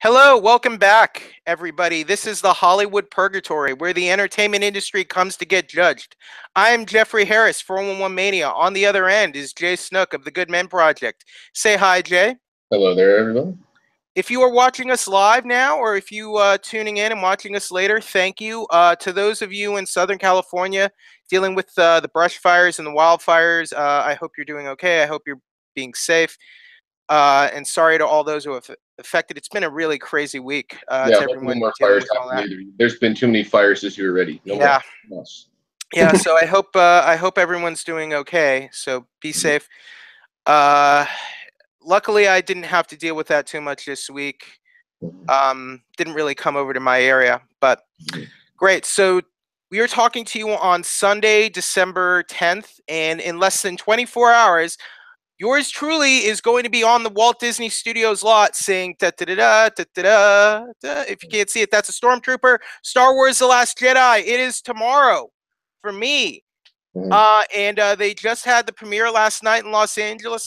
Hello, welcome back, everybody. This is the Hollywood Purgatory, where the entertainment industry comes to get judged. I am Jeffrey Harris, 411 Mania. On the other end is Jay Snook of the Good Men Project. Say hi, Jay. Hello there, everyone. If you are watching us live now, or if you tuning in and watching us later, thank you. To those of you in Southern California dealing with the brush fires and the wildfires, I hope you're doing okay. I hope you're being safe. And sorry to all those who have affected. It's been a really crazy week Yeah, to hopefully no everyone more dealing fires with all happen that. either. There's been too many fires this year already. No Yeah, more. yeah. So I hope everyone's doing okay. So be safe. Uh, Luckily, I didn't have to deal with that too much this week. Didn't really come over to my area, but great. So we are talking to you on Sunday, December 10th, and in less than 24 hours, yours truly is going to be on the Walt Disney Studios lot saying da da da da da da da. If you can't see it, that's a stormtrooper. Star Wars: The Last Jedi. It is tomorrow for me. And they just had the premiere last night in Los Angeles.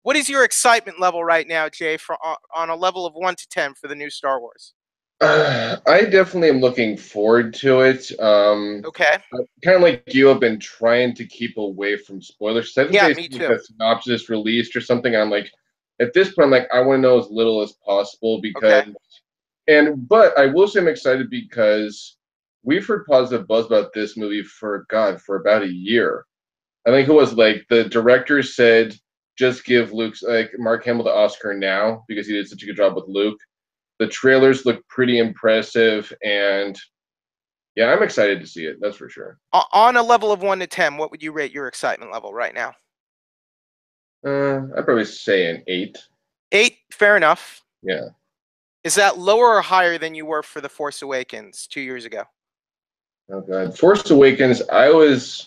What is your excitement level right now, Jay, for on a level of 1 to 10 for the new Star Wars? I definitely am looking forward to it. Okay. Kind of like you, have been trying to keep away from spoilers. I think Yeah, they me see too. the synopsis released or something. I'm like, at this point, I'm like, I want to know as little as possible Okay. but I will say I'm excited because we've heard positive buzz about this movie for about a year. I think it was like the director said, just give Mark Hamill the Oscar now because he did such a good job with Luke. The trailers look pretty impressive, and yeah, I'm excited to see it. That's for sure. On a level of 1 to 10, what would you rate your excitement level right now? I'd probably say an 8. 8. Fair enough. Yeah. Is that lower or higher than you were for The Force Awakens 2 years ago? Oh god, Force Awakens. I was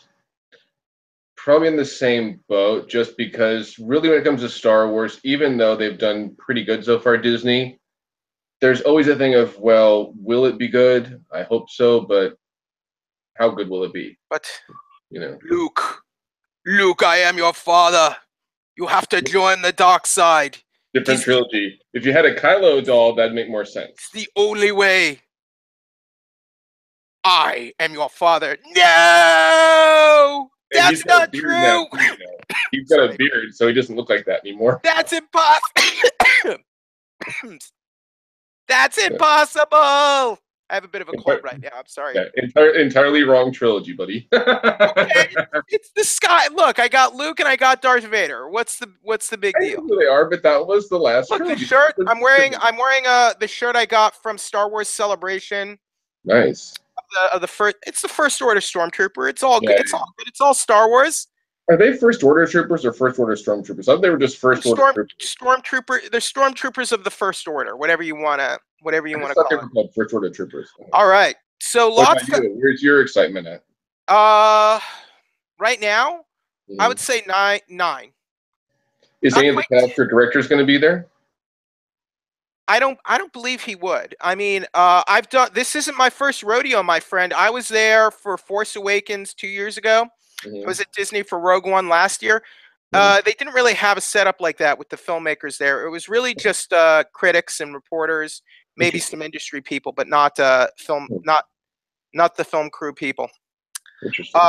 probably in the same boat, just because really, when it comes to Star Wars, even though they've done pretty good so far, Disney, there's always a thing of, well, will it be good? I hope so, but how good will it be? But You know, Luke, I am your father. You have to join the dark side. different trilogy. If you had a Kylo doll, that'd make more sense. It's the only way. I am your father. No! That's not true! Now, he's got a beard, so he doesn't look like that anymore. That's impossible! That's impossible! I have a bit of a cold right now. I'm sorry. Yeah, entirely wrong trilogy, buddy. Okay, it's the sky. Look, I got Luke and I got Darth Vader. What's the big deal? I know who they are, but that was the last. Look, trilogy. the shirt I'm wearing the shirt I got from Star Wars Celebration. Nice. Of the first, it's the First Order Stormtrooper. It's all good. Yeah. It's all good. It's all Star Wars. Are they First Order troopers or First Order stormtroopers? I thought they were just First Order troopers. Stormtrooper. They're stormtroopers of the First Order. Whatever you wanna call They were called First Order troopers. All right. So lots. Where's your excitement at? Right now, I would say nine. Is any of the cast or directors going to be there? I don't believe he would. I mean, I've done. This isn't my first rodeo, my friend. I was there for Force Awakens 2 years ago. I was at Disney for Rogue One last year. They didn't really have a setup like that with the filmmakers there. It was really just critics and reporters, maybe some industry people, but not not the film crew people. Interesting.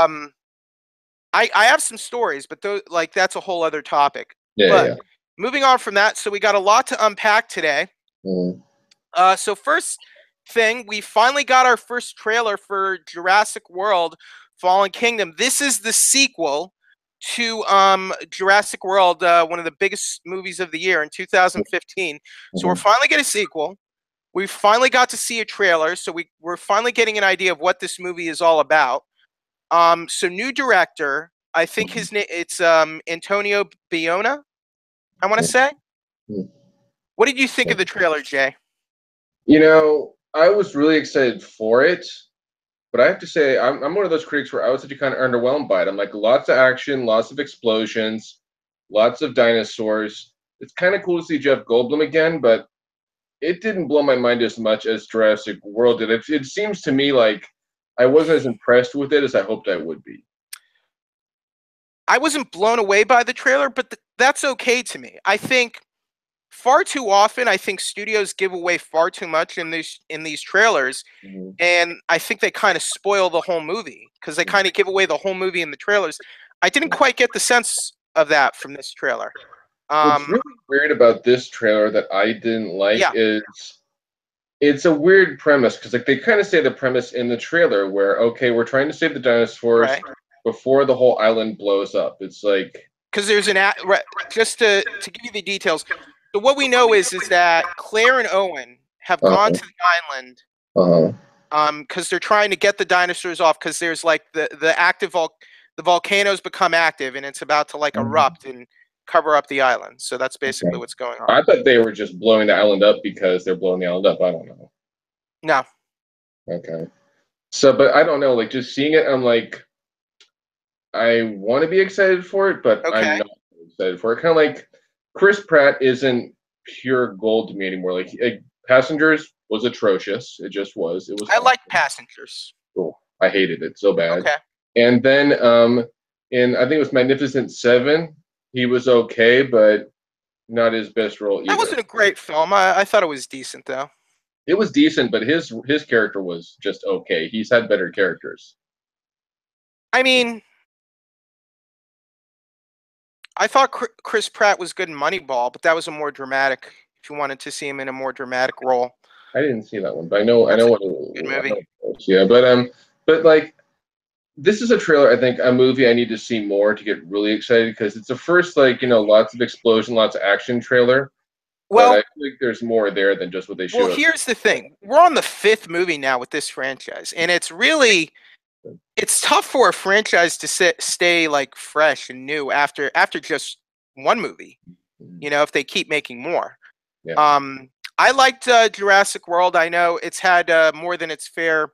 I have some stories, but that's a whole other topic. Yeah. Moving on from that, so we got a lot to unpack today. So first thing, we finally got our first trailer for Jurassic World Fallen Kingdom. This is the sequel to Jurassic World, one of the biggest movies of the year in 2015. So we're finally getting a sequel. We finally got to see a trailer, so we're finally getting an idea of what this movie is all about. So new director, I think his name it's Antonio Bayona, I want to say. What did you think of the trailer, Jay? You know, I was really excited for it, but I have to say, I'm one of those critics where I was actually kind of underwhelmed by it. I'm like, lots of action, lots of explosions, lots of dinosaurs. It's kind of cool to see Jeff Goldblum again, but it didn't blow my mind as much as Jurassic World did. It seems to me like I wasn't as impressed with it as I hoped I would be. I wasn't blown away by the trailer, but that's okay to me. I think far too often, I think studios give away far too much in these trailers, Mhm. and I think they kind of spoil the whole movie because they kind of give away the whole movie in the trailers. I didn't quite get the sense of that from this trailer. What's really weird about this trailer that I didn't like Yeah, is it's a weird premise because like they kind of say the premise in the trailer where okay, we're trying to save the dinosaurs right. before the whole island blows up. It's like Because there's just to give you the details. So what we know is that Claire and Owen have gone uh to the island uh because they're trying to get the dinosaurs off because there's like the volcanoes become active and it's about to like erupt and cover up the island. So that's basically okay. what's going on. I thought they were just blowing the island up because they're blowing the island up. I don't know. No. Okay. So, but I don't know. Like just seeing it, I'm like, I want to be excited for it, but I'm Okay. not excited for it. Kind of like Chris Pratt isn't pure gold to me anymore. Like Passengers was atrocious. It just was. It was I like awful. Passengers. Oh, I hated it so bad. Okay. And then in I think it was Magnificent Seven, he was okay, but not his best role That either. wasn't a great film. I thought it was decent though. It was decent, but his character was just okay. He's had better characters. I mean, I thought Chris Pratt was good in Moneyball, but that was a more dramatic. If you wanted to see him in a more dramatic role, I didn't see that one, but I that's know a what good I movie. know what it was. Yeah, but like this is a trailer. I think a movie I need to see more to get really excited because it's the first like lots of explosion, lots of action trailer. But I Well, think there's more there than just what they well, showed. here's the thing: we're on the fifth movie now with this franchise, and it's tough for a franchise to stay like fresh and new after just one movie. You know, if they keep making more. Yeah, Um, I liked Jurassic World. I know it's had more than its fair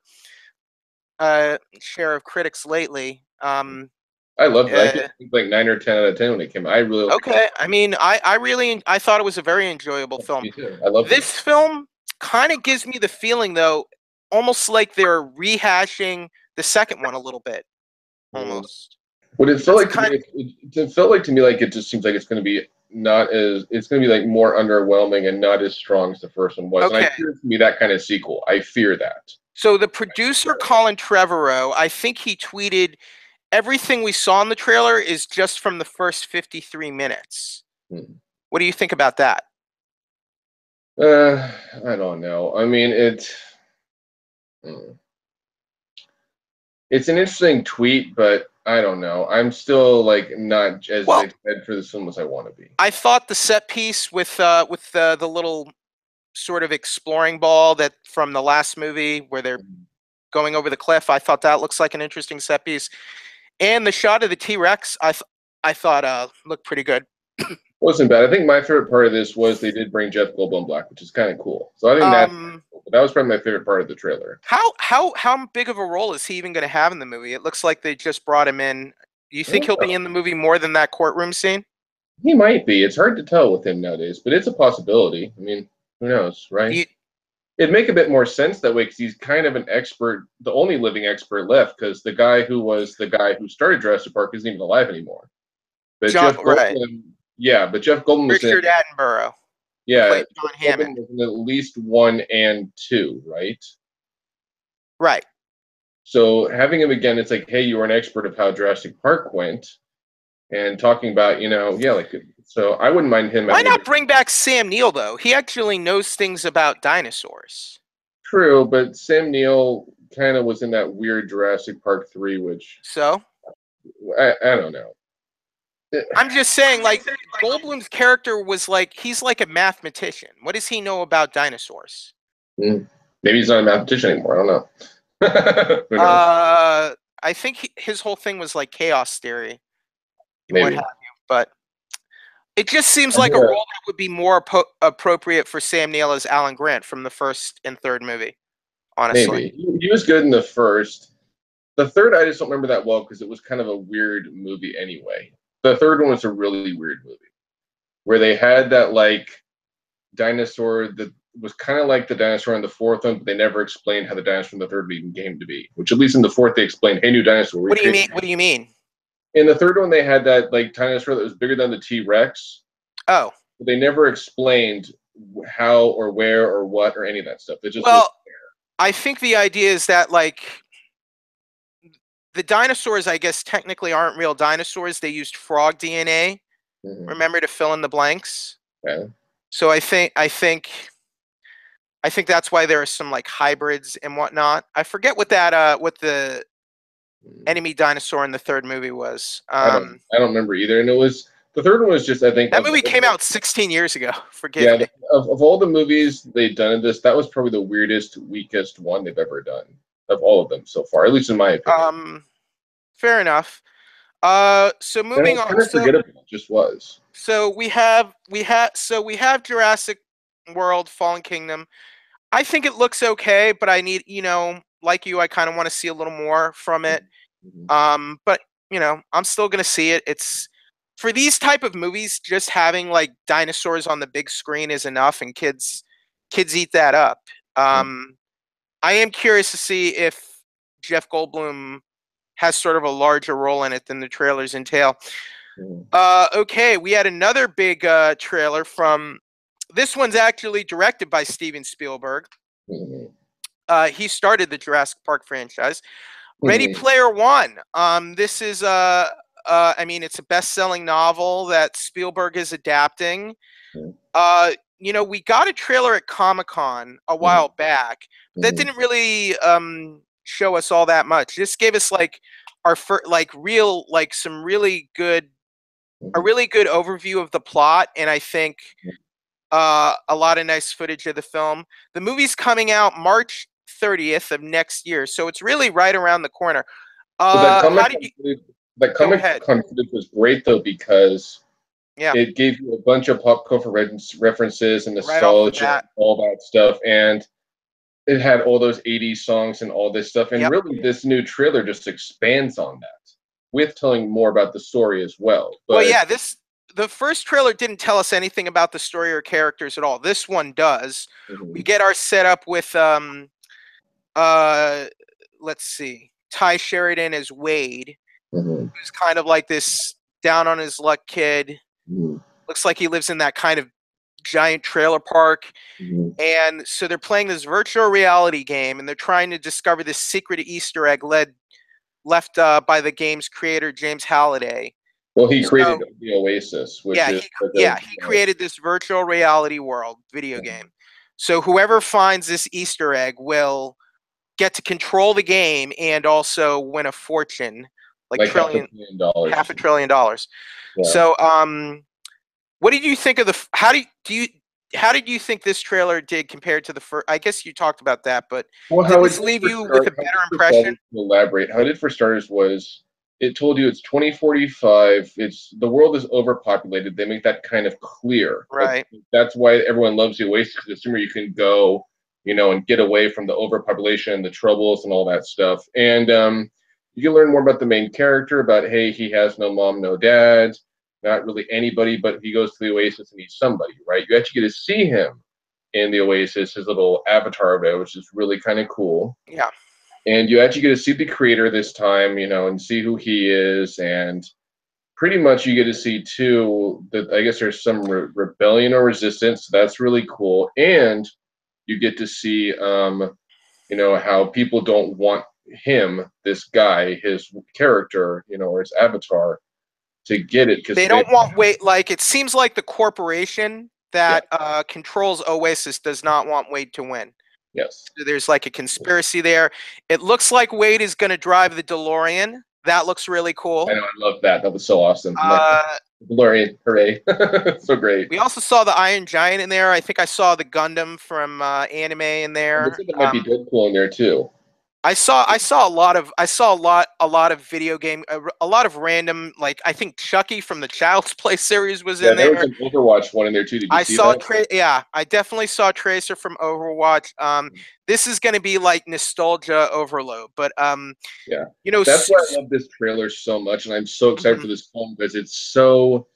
share of critics lately. I loved it. I think Uh, it was like 9 or 10 out of 10 when it came out. I really liked okay, I mean, I thought it was a very enjoyable it. film. Me too. I loved it. This film kind of gives me the feeling, though, almost like they're rehashing the second one a little bit, Mm. almost. What it felt That's like to kind me, it felt like to me like it just seems like it's going to be not as it's going to be like more underwhelming and not as strong as the first one was. And I okay. fear it to be that kind of sequel. I fear that. So the producer Colin Trevorrow, I think he tweeted everything we saw in the trailer is just from the first 53 minutes. Hmm. What do you think about that? I don't know. I mean, mm. It's an interesting tweet, but I don't know. I'm still like not as Well, excited for this film as I want to be. I thought the set piece with the little sort of exploring ball that from the last movie where they're going over the cliff, I thought that looks like an interesting set piece. And the shot of the T-Rex, I thought looked pretty good. Wasn't bad. I think my favorite part of this was they did bring Jeff Goldblum back, which is kind of cool. So I think that's Um, cool. But that was probably my favorite part of the trailer. how big of a role is he even going to have in the movie? It looks like they just brought him in. Do you I think don't he'll be know. in the movie more than that courtroom scene? He might be. It's hard to tell with him nowadays, but it's a possibility. I mean, who knows, Do right? you, It'd make a bit more sense that way because he's kind of an expert, the only living expert left, because the guy who was the guy who started Jurassic Park isn't even alive anymore. But John, Jeff right? Goldblum, yeah, but Jeff Goldblum was in, Richard Attenborough, who yeah, played Jeff John Goldblum Hammond. was in at least one and two, right? Right. So having him again, it's like, hey, you were an expert of how Jurassic Park went, and talking about, yeah, like, so I wouldn't mind him Why having a not bit. bring back Sam Neill though? He actually knows things about dinosaurs. True, but Sam Neill kind of was in that weird Jurassic Park 3, which So I don't know. I'm just saying, like Goldblum's character was like he's like a mathematician. What does he know about dinosaurs? Hmm. Maybe he's not a mathematician anymore. I don't know. Who knows? Uh, I think his whole thing was like chaos theory and what Maybe. have you. But it just seems I like a hear role that would be more appropriate for Sam Neill as Alan Grant from the first and third movie. Honestly, maybe he was good in the first. The third, I just don't remember that well because it was kind of a weird movie anyway. The third one was a really weird movie where they had that like dinosaur that was kind of like the dinosaur in the fourth one, but they never explained how the dinosaur in the third one even came to be. Which at least in the fourth they explained, hey, new dinosaur. what do you mean? What do you mean? In the third one, they had that like dinosaur that was bigger than the T Rex, Oh, but they never explained how or where or what or any of that stuff. It just was Well, I think the idea is that like the dinosaurs, I guess, technically aren't real dinosaurs. They used frog DNA, there. remember, to fill in the blanks. Okay. So I think that's why there are some like hybrids and whatnot. I forget what the enemy dinosaur in the third movie was. I don't remember either. And it was the third one was just I think That movie came out 16 years ago. Forgive yeah, me. of all the movies they've done in this, that was probably the weirdest, weakest one they've ever done of all of them so far, at least in my opinion. Fair enough. So And it moving was on. kind of forgettable. It just was. So we have Jurassic World: Fallen Kingdom. I think it looks okay, but I need, like you, I kind of want to see a little more from it. Mhm. But I'm still gonna see it. It's for these type of movies, just having like dinosaurs on the big screen is enough, and kids eat that up. Um, I am curious to see if Jeff Goldblum has sort of a larger role in it than the trailers entail. Mhm. Okay, we had another big trailer from. This one's actually directed by Steven Spielberg. Mhm. He started the Jurassic Park franchise. Ready Mhm. Player One. This is I mean, it's a best-selling novel that Spielberg is adapting. We got a trailer at Comic-Con a Mhm. while back, but that Mhm. didn't really show us all that much. This gave us like our like real like some really good a Mhm. really good overview of the plot, and I think a lot of nice footage of the film. The movie's coming out March 30th of next year, so it's really right around the corner. But How did you that go comic ahead? con footage was great though because Yeah, it gave you a bunch of pop culture references and right off the nostalgia and bat. all that stuff, and it had all those '80s songs and all this stuff. And Yep. really, this new trailer just expands on that with telling more about the story as well. Well, But yeah, the first trailer didn't tell us anything about the story or characters at all. This one does. We mhm, get our setup with uh let's see, Ty Sheridan as Wade, mhm, who's kind of like this down on his luck kid. mhm, Looks like he lives in that kind of giant trailer park. mhm. And so they're playing this virtual reality game, and they're trying to discover this secret Easter egg left by the game's creator, James Halliday. Well, he created So the Oasis, which yeah, is like he created this virtual reality world video game. So whoever finds this Easter egg will get to control the game and also win a fortune, like like $500 million or half a something. trillion dollars. Yeah. So what did you think of how did you think this trailer did compared to the first? I guess you talked about that, but Well, did how it this did leave for you with a start, how it better did for impression? starters to elaborate, how it did for starters was it told you it's 2045. It's the world is overpopulated. They make that kind of clear. Like Right. that's why everyone loves the Oasis because the sooner you can go, and get away from the overpopulation, the troubles, and all that stuff. And you can learn more about the main character. About hey, he has no mom, no dad, not really anybody, but he goes to the Oasis and he's somebody, right? You actually get to see him in the Oasis, his little avatar of it, which is really kind of cool. Yeah. And you actually get to see the creator this time, and see who he is. And pretty much you get to see, too, that I guess there's some rebellion or resistance. So that's really cool. And you get to see, how people don't want him, this guy, his character, or his avatar, to get it because They they, don't want Wade. Like it seems like the corporation yeah, that controls Oasis does not want Wade to win. yes. So there's like a conspiracy there. It looks like Wade is going to drive the DeLorean. That looks really I cool. know, I love that. That was so awesome. I'm like, Uh, Lorian, hooray. So great. we also saw the Iron Giant in there. I think I saw the Gundam from anime in And they there. said there might be Deadpool in there too. I saw a lot of video game a lot of random, like I think Chucky from the Child's Play series was Yeah, in there was there. an Overwatch one in there too. Did you see that? Yeah, I definitely saw Tracer from Overwatch. This is going to be like nostalgia overload, but Yeah. you know, That's why I love this trailer so much, and I'm so excited for mhm, this film because it's so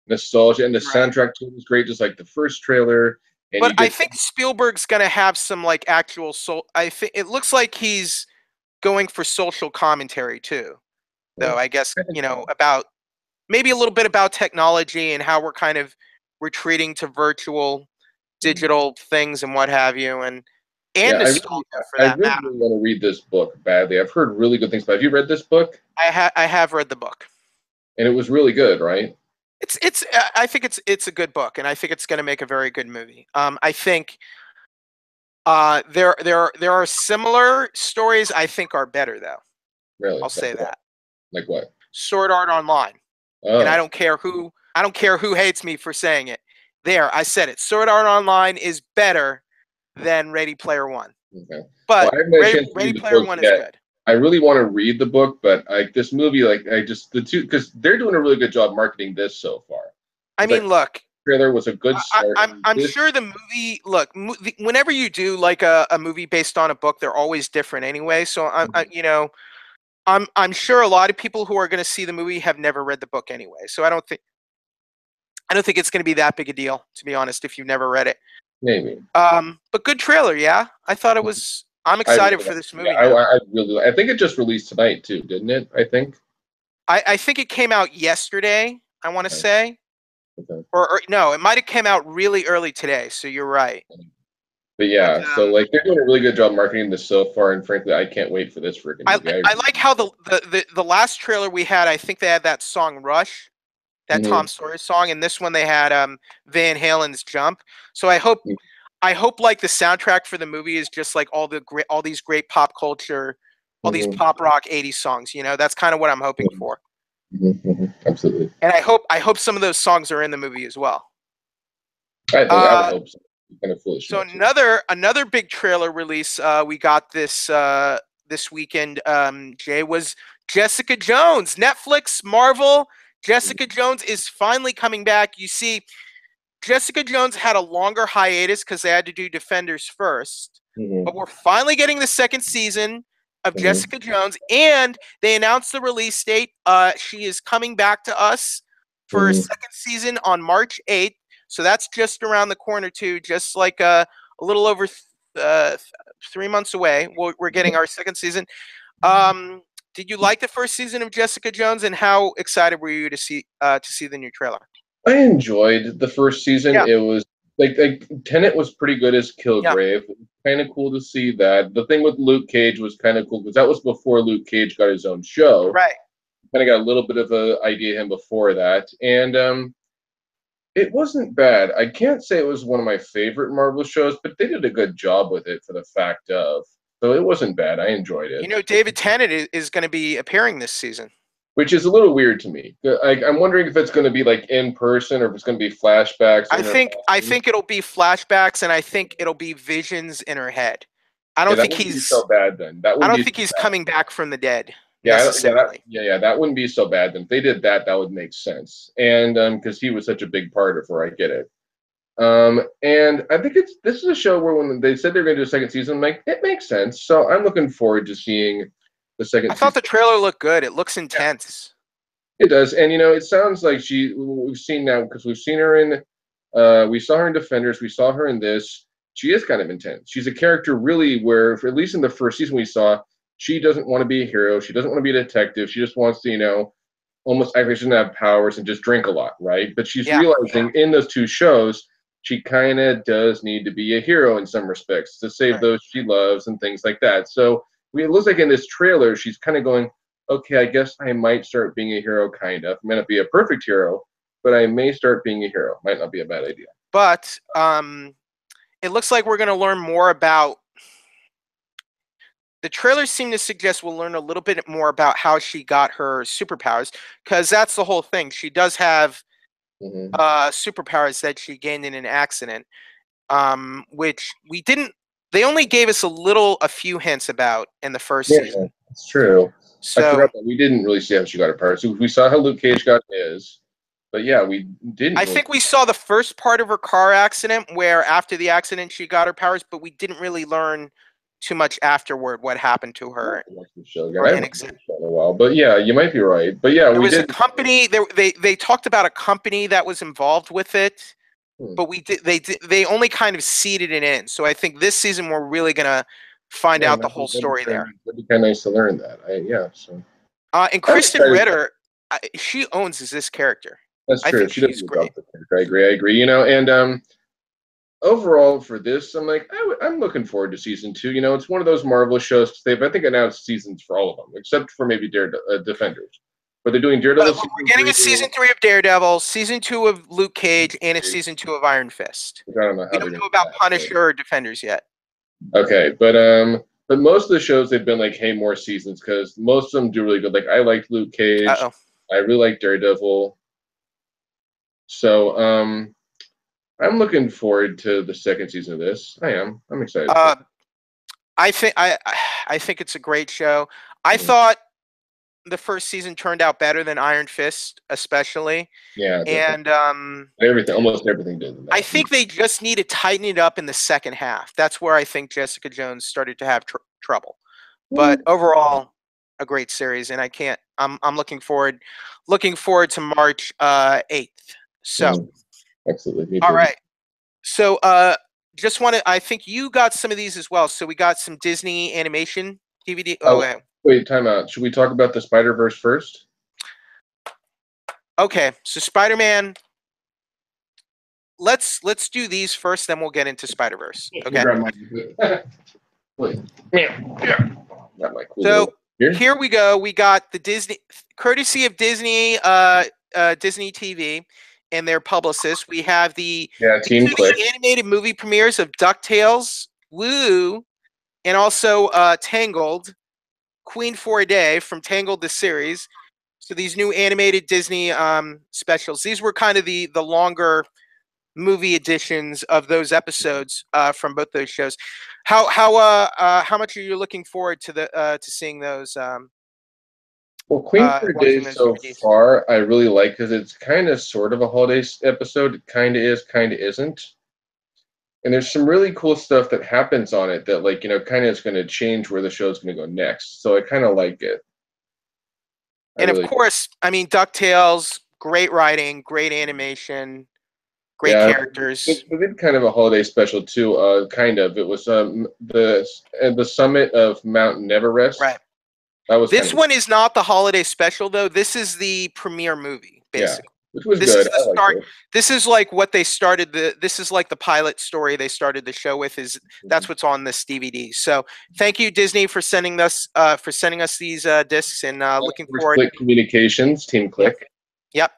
nostalgia, and the right. soundtrack too is great, just like the first trailer. And But you I get, think Spielberg's going to have some like actual soul. I think it looks like he's going for social commentary too, though. I guess I think so. about maybe a little bit about technology and how we're kind of retreating to virtual, digital things and what have you, and Yeah, nostalgia for I that really, matter. really want to read this book badly. I've heard really good things about it. Have you read this book? I have read the book. And it was really good, right? It's I think it's a good book, and I think it's going to make a very good movie. I think there are similar stories I think are better though. Really? I'll say that. Like what? Sword Art Online, and Oh, I don't care who hates me for saying it. There, I said it. Sword Art Online is better than Ready Player One, okay. Well, but I haven't had a chance to Ready read the Player book One is yet. good. I really want to read the book, but like this movie, like I just the two because they're doing a really good job marketing this so far. I It's like mean, look, the trailer was a good start. And I'm this, sure the movie. Look, whenever you do like a movie based on a book, they're always different anyway. So I'm sure a lot of people who are going to see the movie have never read the book anyway. So I don't think it's going to be that big a deal, to be honest, if you've never read it. maybe. But good trailer, yeah. I thought it was. I'm I excited really, for this yeah, movie now. I really, I think it just released tonight too, didn't it? I think. I think it came out yesterday. I want to Okay. say, Okay. or no, it might have came out really early today. So you're right. But But yeah, so like they're doing a really good job marketing this so far, and frankly, I can't wait for this freaking movie. I like how the last trailer we had. I think they had that song Rush, that Mhm. Tom Sawyer song, and this one they had Van Halen's Jump. So I hope like the soundtrack for the movie is just like all these great pop culture, all these Mhm. pop rock '80s songs. You know, that's kind of what I'm hoping for. Absolutely. And I hope some of those songs are in the movie as well. I would Uh, hope so. I'm kind of foolish so not to. another big trailer release we got this weekend. Jay, was Jessica Jones. Netflix, Marvel. Jessica Jones is finally coming back. You see, Jessica Jones had a longer hiatus because they had to do Defenders first, but Mhm. we're finally getting the second season of Mhm. Jessica Jones, and they announced the release date. She is coming back to us for a Mhm. second season on March 8th, so that's just around the corner too, just like a little over 3 months away. We're getting our second season. Um, did you like the first season of Jessica Jones, and how excited were you to see the new trailer? I enjoyed the first season. Yeah, It was like Tenet was pretty good as yeah, Kilgrave. Kind of cool to see that. The thing with Luke Cage was kind of cool because that was before Luke Cage got his own show. right. Kind of got a little bit of a idea of him before that, and it wasn't bad. I can't say it was one of my favorite Marvel shows, but they did a good job with it for the fact of. So it wasn't bad. I enjoyed You it, know, David Tennant is going to be appearing this season. which is a little weird to me. I'm wondering if it's going to be like in person or if it's going to be flashbacks or I intercasting. think it'll be flashbacks, and I think it'll be visions in her head. Yeah, that wouldn't be so bad then. That I wouldn't don't be think so he's bad. coming back from the dead Yeah, necessarily. that wouldn't be so bad then. If they did that, that would make sense. And because he was such a big part of her, I get it. And I think this is a show where when they said they're going to do a second season, I'm like, it makes sense. So I'm looking forward to seeing the I second thought season. the trailer looked good. It looks Yeah, intense. it does, and it sounds like we've seen now because we've seen her in, we saw her in Defenders, we saw her in this. She is kind of intense. She's a character really where, at least in the first season we saw, she doesn't want to be a hero. She doesn't want to be a detective. She just wants to, almost act like she doesn't have powers and just drink a lot, right? But she's Yeah, realizing in those two shows, she kind of does need to be a hero in some respects to save right. those she loves and things like that. So it looks like in this trailer, she's kind of going, okay, I guess I might start being a hero, kind of. I may not be a perfect hero, but I may start being a hero. Might not be a bad idea. But it looks like we're going to learn more about. The trailers seem to suggest we'll learn a little bit more about how she got her superpowers, because that's the whole thing. She does have Mm-hmm. superpowers that she gained in an accident, which we didn't. They only gave us a few hints about in the first Yeah, season. it's true. I So forgot that we didn't really see how she got her powers. So we saw how Luke Cage got his, but yeah, we didn't I really. think we saw the first part of her car accident, where after the accident she got her powers, but we didn't really learn too much afterward what happened to I'll have her to watch the show again. or I in haven't watched exact. the show in a while, but yeah, you might be right. But yeah, There we was a did. company. They talked about a company that was involved with it, Hmm. but they only kind of seeded it in. So I think this season we're really gonna find Yeah, out the whole story there. that'd be kind of nice to learn that. Yeah, so And I'm Kristen excited. Ritter, she owns this character. That's I true. think She does she's a good job great. with the character. I agree. I agree. And overall for this, I'm like, I'm looking forward to season two. It's one of those Marvel shows. They've, I think, announced seasons for all of them, except for maybe Defenders. But they're doing Daredevil We're season getting a three. season 3 of Daredevil, season 2 of Luke Cage, and a season 2 of Iron Fist. I don't know We how they're don't going know to do about that. Punisher or Defenders yet. Okay, but most of the shows they've been like, hey, more seasons because most of them do really good. Like I liked Luke Cage. Uh-oh. I really like Daredevil. So I'm looking forward to the second season of this. I am. I'm excited for Uh, it. I think it's a great show. I Mhm. thought the first season turned out better than Iron Fist, especially. Yeah, definitely. And Everything, almost everything did in I that. think they just need to tighten it up in the second half. That's where I think Jessica Jones started to have trouble. But overall, a great series, and I'm looking forward to March 8th. So, Mhm. Absolutely, me all too. right. So, just want to. I think you got some of these as well. So we got some Disney animation DVD. Oh, Oh, wait, time out. Should we talk about the Spider Verse first? okay. So Spider-Man. Let's do these first, then we'll get into Spider-Verse. Let me Okay. grab mine. Wait. Yeah. Got my cool So little here. here we go. We got the Disney, courtesy of Disney, Disney TV and their publicists. We have Yeah, these Team are Click. the animated movie premieres of DuckTales, Woo, and also Tangled, Queen for a Day from Tangled the series. So these new animated Disney specials. These were kind of the longer movie editions of those episodes from both those shows. How much are you looking forward to to seeing those Well, Queen for a Day watching those so DVDs? far, I really like because it's kind of sort of a holiday episode. It kind of is, kind of isn't. And there's some really cool stuff that happens on it that, like, kind of is going to change where the show's going to go next. So I kind of like it. I And of really, course, I mean DuckTales, great writing, great animation, great yeah. characters. We did kind of a holiday special too. Kind of. It was the summit of Mount Right. Everest. That was kind This of, one is not the holiday special though. This is the premiere movie, yeah, basically. which was This is good. the I liked start. it. This is like what they started this is like the pilot story they started the show with. Is Mhm. that's what's on this DVD. So thank you Disney for sending us these discs, and looking First forward. Click Communications, Team Yeah. Click. Yep.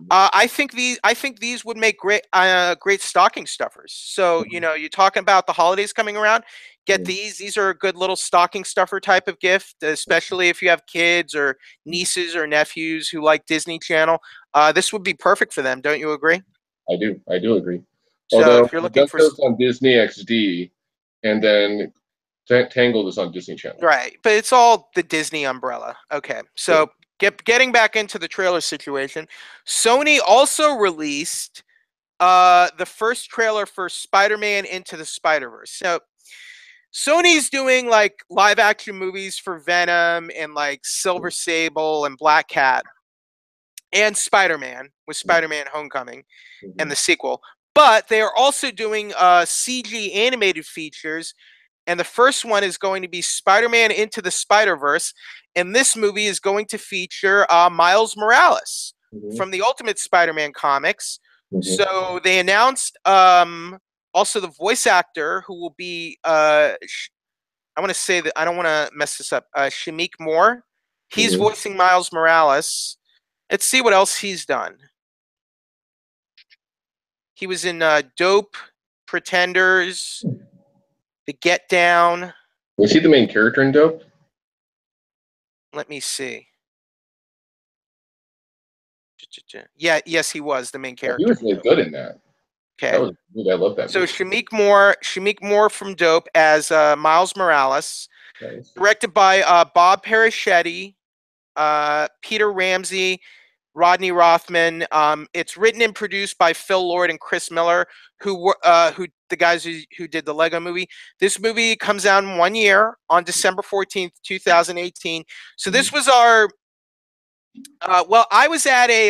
I think these would make great stocking stuffers. So you're talking about the holidays coming around. Get Mhm. these. These are a good little stocking stuffer type of gift, especially if you have kids or nieces or nephews who like Disney Channel. This would be perfect for them. Don't you agree? I do agree. So Although if you're looking for DuckTales on Disney XD, and then Tangled is on Disney Channel. right, but it's all the Disney umbrella. Okay, Sure. so getting back into the trailer situation, Sony also released the first trailer for Spider-Man Into the Spider-Verse. So Sony's doing like live action movies for Venom and like Silver Sable and Black Cat and Spider-Man with Spider-Man Homecoming and Mhm. the sequel. But they are also doing CG animated features, and the first one is going to be Spider-Man Into the Spider-Verse, and this movie is going to feature Miles Morales Mhm. from the Ultimate Spider-Man comics. Mhm. So they announced also the voice actor who will be I want to say that I don't want to mess this up. Shamik Moore, he's Mhm. voicing Miles Morales. Let's see what else he's done. He was in Dope, Pretenders, The Get Down. Was he the main character in Dope? Let me see. Yeah, yes, he was the main Oh, he character was in really Dope. good in that. That Okay, was good. I love that so movie. Shamik Moore from Dope as Miles Morales, Nice. directed by Bob Perichetti, Peter Ramsey, Rodney Rothman. It's written and produced by Phil Lord and Chris Miller, who the guys who did the Lego Movie. This movie comes out in 1 year on December 14th, 2018. So Mhm. this was our well, I was at a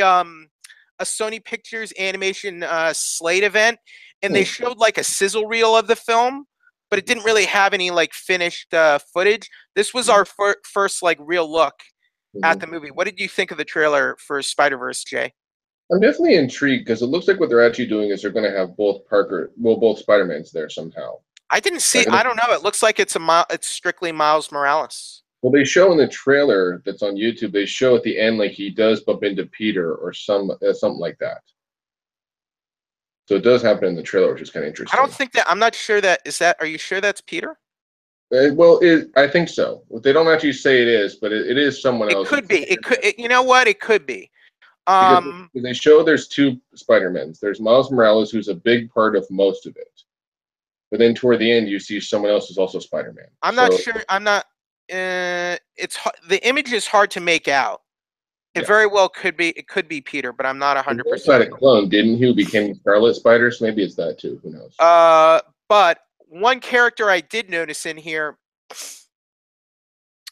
Sony Pictures Animation Slate event, and they Hmm. showed like a sizzle reel of the film, but it didn't really have any like finished footage. This was our first like real look at Mhm. the movie. What did you think of the trailer for Spider Verse, Jay? I'm definitely intrigued because it looks like what they're actually doing is they're going to have both Spider-Mans there somehow. I didn't see. Like, I don't know. It looks like it's strictly Miles Morales. well, they show in the trailer that's on YouTube. They show at the end like he does bump into Peter or something like that. So it does happen in the trailer, which is kind of I don't interesting. think that. I'm not sure that is that. Are you sure that's Peter? I think so. They don't actually say it is, but it is someone It else. could be. It could. You know what? It could be. Because Um, they show there's two Spider-Mans. There's Miles Morales, who's a big part of most of it. But then toward the end, you see someone else who's also Spider-Man. I'm not So sure. I'm not. The image is hard to make out. It yeah. very well could be. It could be Peter, but I'm not He 100% also had a sure. clone, didn't he? Who became Scarlet Spider? So maybe it's that too. Who knows? But one character I did notice in here,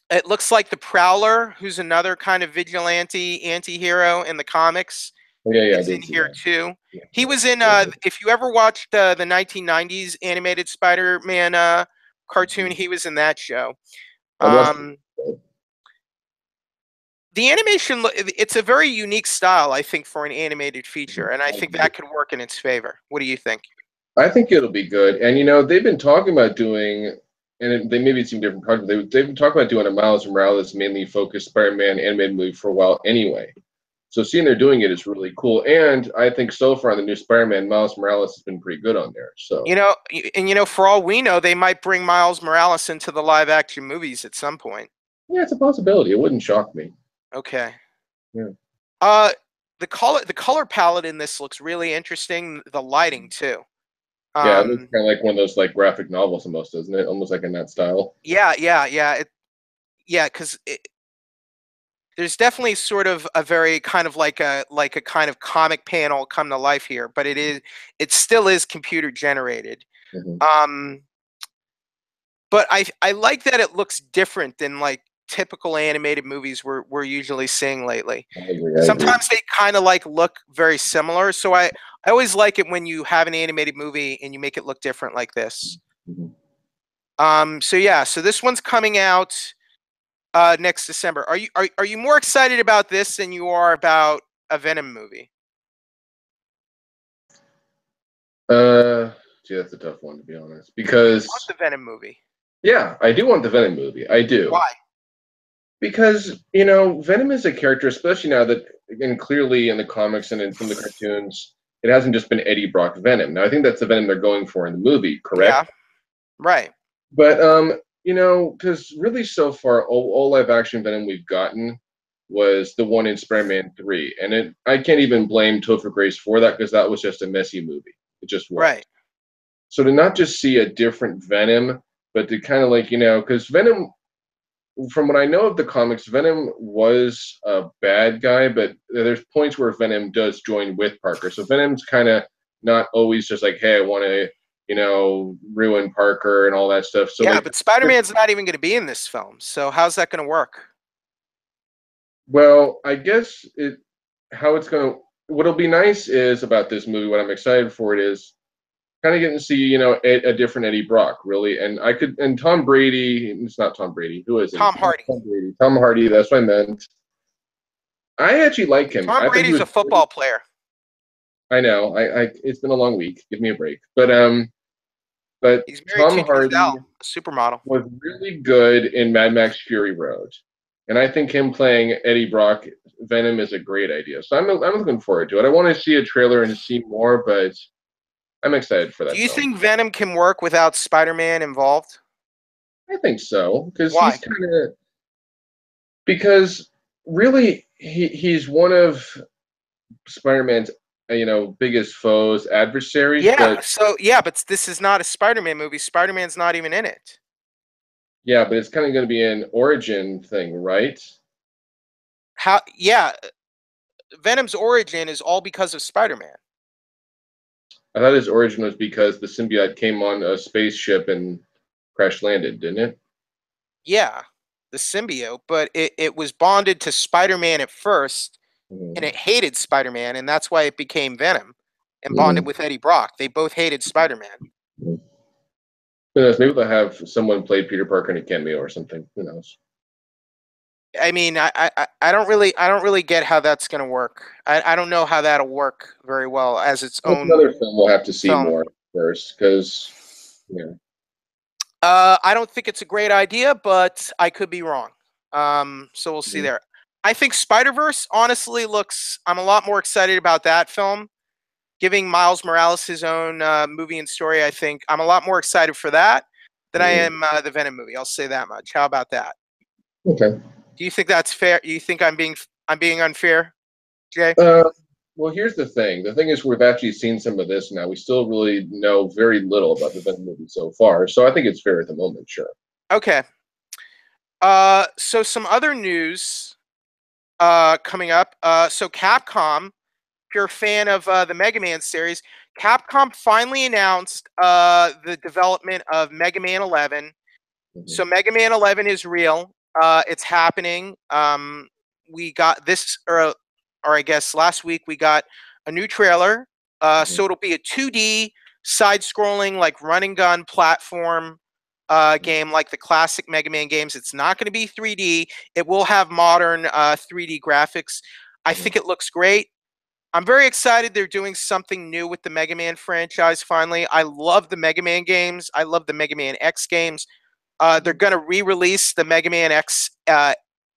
it looks like the Prowler, who's another kind of vigilante anti-hero in the comics, Oh, yeah, I is in did see here that. too. Yeah, He was in yeah. if you ever watched the 1990s animated Spider-Man cartoon, he was in that show. I watched Um, the animation, it's a very unique style, I think, for an animated feature, and I think that could work in its favor. What do you think? I think it'll be good. And they've been talking about doing, they maybe it's in different countries. They've been talking about doing a Miles Morales mainly focused Spider-Man animated movie for a while anyway. So seeing they're doing it is really cool. And I think so far on the new Spider-Man, Miles Morales has been pretty good on there. So For all we know, they might bring Miles Morales into the live-action movies at some point. yeah, it's a possibility. It wouldn't shock me. Okay. Yeah. Uh, the color palette in this looks really interesting. The lighting too. Yeah, it looks Um, kind of like one of those like graphic novels almost, doesn't it? Almost like in that style. yeah. Yeah, because there's definitely sort of a very kind of like a kind of comic panel come to life here, but it still is computer generated. Hmm. Um, but I like that it looks different than like typical animated movies we're usually seeing lately. I agree. I agree. Sometimes they kind of like look very similar, so I always like it when you have an animated movie and you make it look different like this. Mhm. So yeah, so this one's coming out next December. Are you more excited about this than you are about a Venom movie? Uh, Gee, that's a tough one to be honest. You want Because the Venom movie. yeah, I do want the Venom movie. I do. Why? Because Venom is a character, especially now that, and clearly in the comics and in some of the cartoons, it hasn't just been Eddie Brock Venom. Now I think that's the Venom they're going for in the movie, Yeah, correct? right. But because really so far all live action Venom we've gotten was the one in Spider-Man 3, and I can't even blame Topher Grace for that because that was just a messy movie. It just was. Right. So to not just see a different Venom, but to kind of like because Venom, from what I know of the comics, Venom was a bad guy, but there's points where Venom does join with Parker. So Venom's kind of not always just like, hey, I want to, ruin Parker and all that stuff. So Yeah, like, but Spider-Man's not even going to be in this film, so how's that going to work? well, I guess how it's gonna. What'll be nice is about this movie. What I'm excited for it is kind of getting to see, a different Eddie Brock, really. And Tom Brady. It's not Tom Brady. Who is it? Tom It's not Hardy. Tom Brady. Tom Hardy. That's what I meant. I actually like him. Tom I thought he Brady's was a great. football player. I know. It's been a long week. Give me a break. But He's married Tom to Hardy Giselle, a supermodel. was really good in Mad Max Fury Road, and I think him playing Eddie Brock Venom is a great idea. So I'm looking forward to it. I want to see a trailer and see more, but I'm excited for Do that you film. think Venom can work without Spider-Man involved? I think so because Why? because really he's one of Spider-Man's biggest foes, adversaries, Yeah, but so yeah, but this is not a Spider-Man movie. Spider-Man's not even in it. yeah, but it's kind of going to be an origin thing, right? How yeah, Venom's origin is all because of Spider-Man. I thought his origin was because the symbiote came on a spaceship and crash landed, didn't it? Yeah, the symbiote, but it was bonded to Spider-Man at first, and Mm-hmm. it hated Spider-Man, and that's why it became Venom and bonded Mm-hmm. with Eddie Brock. They both hated Spider-Man. Who knows? Maybe they'll have someone play Peter Parker in a cameo or something. Who knows? I mean, I don't really get how that's going to work. I don't know how that'll work very well as its That's own another film we'll have to see film. more first, because yeah. I don't think it's a great idea, but I could be wrong. So we'll see Mhm. there. I think Spider-Verse honestly looks. I'm a lot more excited about that film, giving Miles Morales his own movie and story. I think I'm a lot more excited for that than I Mhm. am the Venom movie. I'll say that much. How about that? Okay. Do you think that's fair? You think I'm being unfair, Jay? Uh, well, here's the thing. The thing is, we've actually seen some of this now. We still really know very little about the Venom movie so far, so I think it's fair at the moment. Sure. Okay. So some other news coming up. So Capcom, if you're a fan of the Mega Man series, Capcom finally announced the development of Mega Man 11. Mhm. So Mega Man 11 is real. It's happening. We got this, or I guess last week we got a new trailer. Mhm. So it'll be a 2D side-scrolling, like run and gun platform game, like the classic Mega Man games. It's not going to be 3D. It will have modern 3D graphics. I Mhm. think it looks great. I'm very excited they're doing something new with the Mega Man franchise finally. I love the Mega Man games. I love the Mega Man X games. They're Mhm. going to re-release the Mega Man X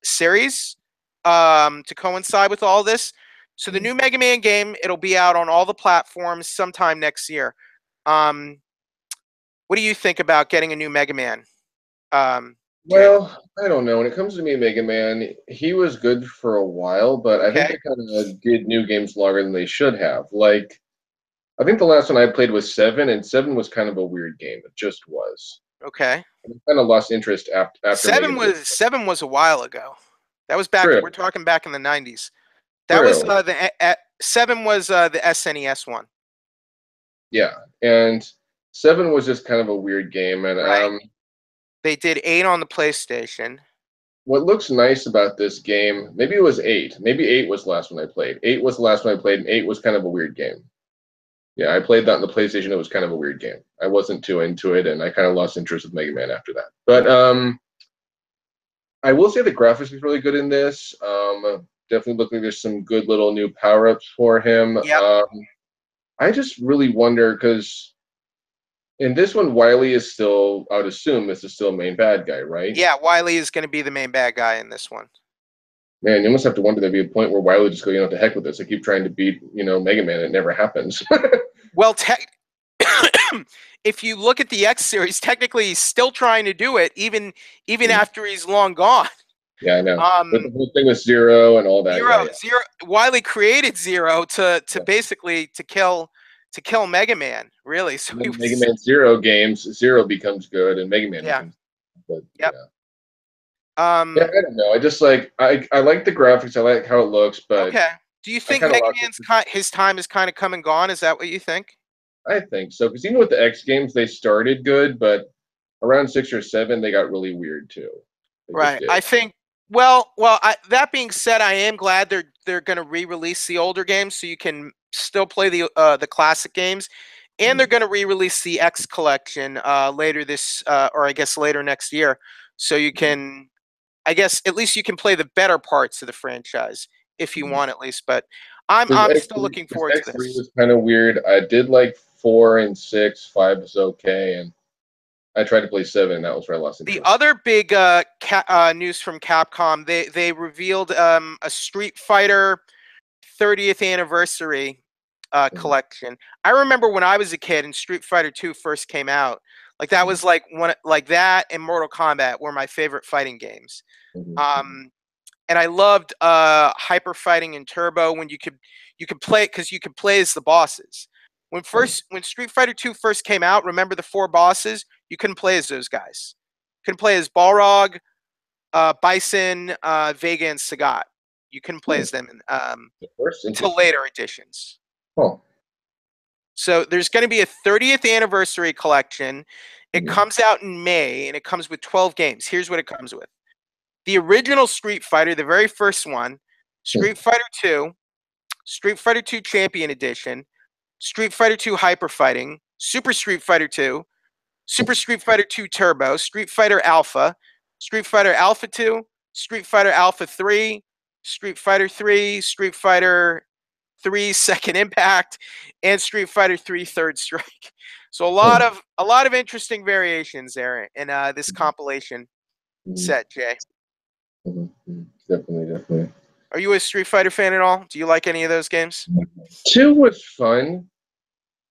series to coincide with all this. So the Mhm. new Mega Man game, it'll be out on all the platforms sometime next year. Um, what do you think about getting a new Mega Man, Jay? Well, I don't know. When it comes to me, Mega Man, he was good for a while, but I think Okay, they kind of did new games longer than they should have. Like, I think the last one I played was Seven, and Seven was kind of a weird game. It just was. okay. I kind of lost interest after Mega Man. Seven was a while ago. That was back. True, We're talking back in the '90s. That was true. Seven was the SNES one, Yeah, and Seven was just kind of a weird game. And right? They did eight on the PlayStation. what looks nice about this game, maybe it was Eight. Maybe Eight was the last one I played. Eight was the last one I played, and Eight was kind of a weird game. Yeah, I played that on the PlayStation. It was kind of a weird game. I wasn't too into it, and I kind of lost interest with Mega Man after that. But I will say the graphics is really good in this. Definitely look like there's some good little new power ups for him. Yep. I just really wonder because in this one, Wily is still, I would assume, this is still a main bad guy, right? Yeah, Wily is going to be the main bad guy in this one. Man, you almost have to wonder there'd be a point where Wily just go, to heck with this. I keep trying to beat, Mega Man. It never happens. Well, if you look at the X series, technically he's still trying to do it, even after he's long gone. Yeah, I know. But the Um, whole thing with Zero and all that, yeah, Zero. Wily created Zero to yeah. basically to kill Mega Man. Really, so And he then Mega was Man Zero games, Zero becomes good, and Mega Man yeah. becomes good. Yep. Yeah, Um, I don't know. I just I like the graphics. I like how it looks, but okay. Do you I think kind of Mega lost it. Man's his time is kind of come and gone? Is that what you think? I think so because even with the X games, they started good, but around six or seven, they got really weird too. They just Right. did. I think. That being said, I am glad they're going to re-release the older games so you can still play the classic games, and they're Mhm. going to re-release the X collection later this or I guess later next year, so you can I guess at least you can play the better parts of the franchise if you Mhm. want at least. But I'm still looking Because forward to X three this. was kind of weird. I did like four and six. Five was okay, and I tried to play seven, and that was where I lost The interest. other big news from Capcom, they revealed a Street Fighter 30th anniversary Mhm. collection. I remember when I was a kid and Street Fighter 2 first came out. Like that was like that and Mortal Kombat were my favorite fighting games. Mhm. Um, and I loved hyper fighting in Turbo when you could play it because you could play as the bosses. Mhm. When Street Fighter 2 first came out, remember the four bosses? You couldn't play as those guys. You couldn't play as Balrog, Bison, Vega, and Sagat. You couldn't play Hmm. as them The first, until interesting. later editions. Huh. So there's going to be a 30th anniversary collection. It Mhm. comes out in May and it comes with 12 games. Here's what it comes with: the original Street Fighter, the very first one, Hmm. Street Fighter 2, Street Fighter 2 Champion Edition, Street Fighter 2 Hyper Fighting, Super Street Fighter 2, Super Street Fighter 2 Turbo, Street Fighter Alpha, Street Fighter Alpha 2, Street Fighter Alpha 3, Street Fighter 3, Street Fighter 3 Second Impact, and Street Fighter 3 Third Strike. So a lot of interesting variations there in this compilation set, Jay. Definitely, definitely. Are you a Street Fighter fan at all? Do you like any of those games? 2 was fun.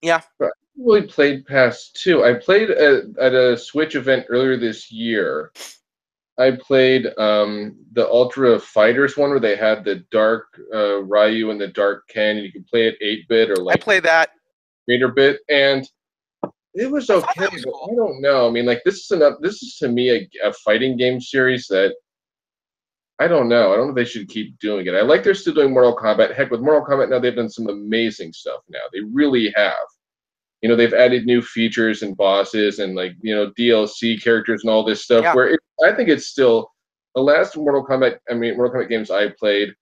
Yeah. But I haven't really played past 2. I played at a Switch event earlier this year. I played the Ultra Fighters one where they had the Dark Ryu and the Dark Ken, and you could play it 8-bit or I like played that. 8-bit, and it was okay. That was But cool. I don't know. I mean, like this is to me a fighting game series that I don't know. I don't know if they should keep doing it. I like they're still doing Mortal Kombat. Heck, with Mortal Kombat now, they've done some amazing stuff now. They really have. You know, they've added new features and bosses and like, you know, DLC characters and all this stuff Yeah. where I think it's still the last Mortal Kombat games I played,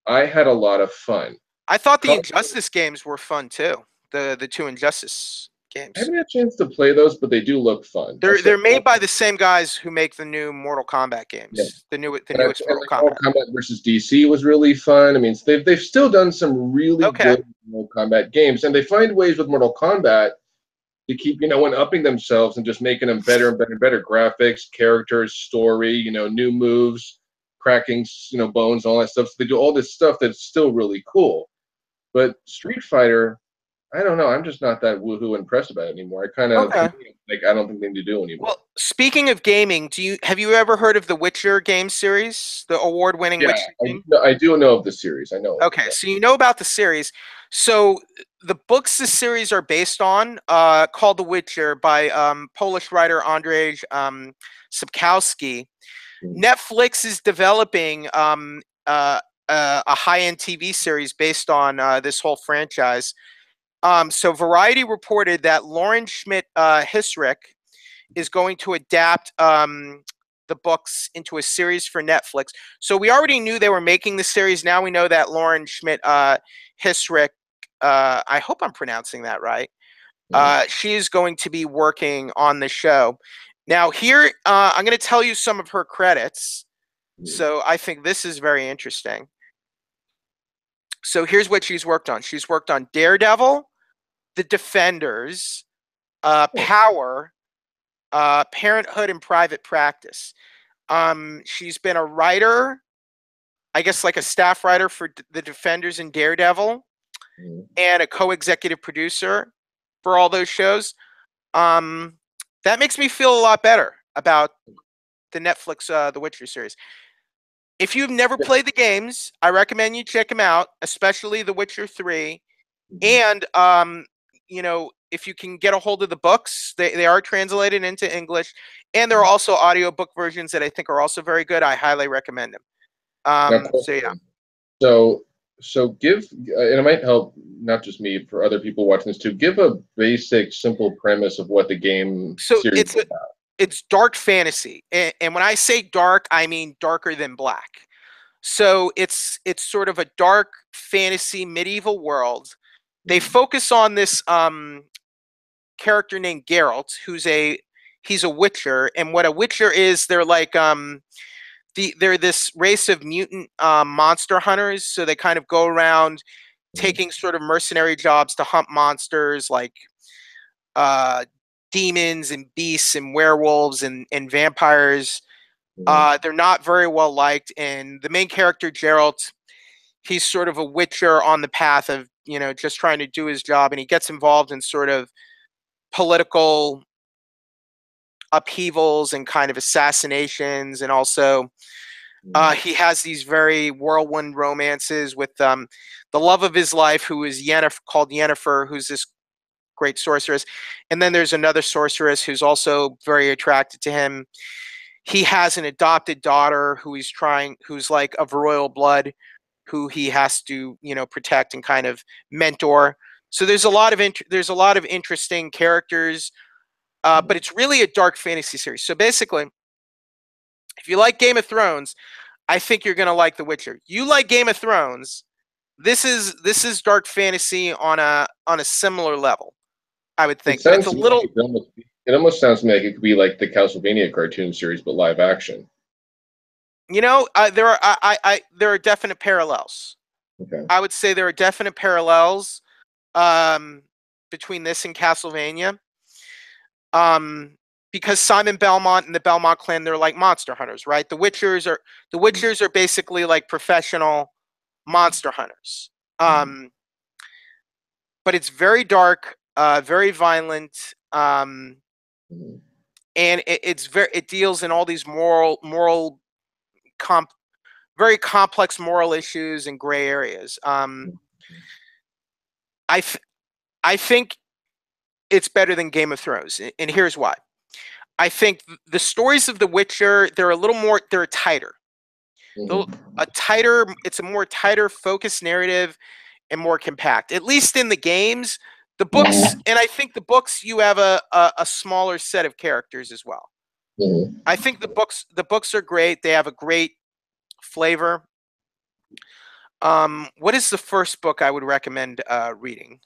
I had a lot of fun. I thought the Injustice games were fun too. The 2 Injustice I games. haven't had a chance to play those, but they do look fun. They're made by the same guys who make the new Mortal Kombat Yeah. games. The And newest Mortal like Kombat. Mortal Kombat versus DC was really fun. I mean, they've still done some really Okay. good Mortal Kombat games, and they find ways with Mortal Kombat to keep, you know, one upping themselves and just making them better and better and better. Graphics, characters, story, you know, new moves, cracking, you know, bones, all that stuff. So they do all this stuff that's still really cool. But Street Fighter, I don't know. I'm just not that woohoo impressed about it anymore. I kind of Okay. like I don't think they need to do anymore. Well, speaking of gaming, have you ever heard of the Witcher game series, the award-winning Yeah, Witcher game? I do know of the series. I know. Okay, so you know about the series. So the books the series are based on, called The Witcher by Polish writer Andrzej Sapkowski. Netflix is developing a high-end TV series based on this whole franchise. So Variety reported that Lauren Schmidt Hissrich is going to adapt the books into a series for Netflix. So we already knew they were making the series. Now we know that Lauren Schmidt Hissrich, I hope I'm pronouncing that right. She is going to be working on the show. Now here, I'm going to tell you some of her credits. So I think this is very interesting. So here's what she's worked on. She's worked on Daredevil, The Defenders, Power, Parenthood, and Private Practice. She's been a writer, I guess like a staff writer for The Defenders and Daredevil, and a co-executive producer for all those shows. That makes me feel a lot better about the Netflix The Witcher series. If you've never played the games, I recommend you check them out, especially The Witcher 3. And you know, if you can get a hold of the books, they are translated into English, and there are also audiobook versions that I think are also very good. I highly recommend them. So yeah. So give, and it might help not just me, for other people watching this too. Give a basic, simple premise of what the game series is about. It's dark fantasy, and when I say dark, I mean darker than black. So it's sort of a dark fantasy medieval world. They focus on this character named Geralt, he's a witcher, and what a witcher is, they're like they're this race of mutant monster hunters. So they kind of go around taking sort of mercenary jobs to hunt monsters like demons and beasts and werewolves and vampires. They're not very well liked, and the main character Geralt, he's sort of a witcher on the path of, you know, just trying to do his job, and he gets involved in sort of political upheavals and kind of assassinations, and also he has these very whirlwind romances with the love of his life, who is called Yennefer, who's this great sorceress, and then there's another sorceress who's also very attracted to him. He has an adopted daughter who's like of royal blood, who he has to, you know, protect and kind of mentor. So there's a lot of interesting characters, but it's really a dark fantasy series. So basically, if you like Game of Thrones, I think you're gonna like The Witcher. You like Game of Thrones, this is dark fantasy on a similar level, I would think. But it's a little. It almost sounds to me like it could be like the Castlevania cartoon series, but live action. there are definite parallels. Okay. I would say there are definite parallels um, between this and Castlevania. Um, because Simon Belmont and the Belmont clan, they're like monster hunters, right? The Witchers are basically like professional monster hunters. Um, but it's very dark, very violent, Mhm. and it deals in all these comp, very complex moral issues and gray areas. I th- I think it's better than Game of Thrones, and here's why. I think the stories of The Witcher, they're tighter. They're Mhm. it's a more tighter, focused narrative and more compact. At least in the games, the books, Mhm. and I think the books you have a smaller set of characters as well. Mhm. I think the books are great. They have a great flavor. What is the first book I would recommend reading?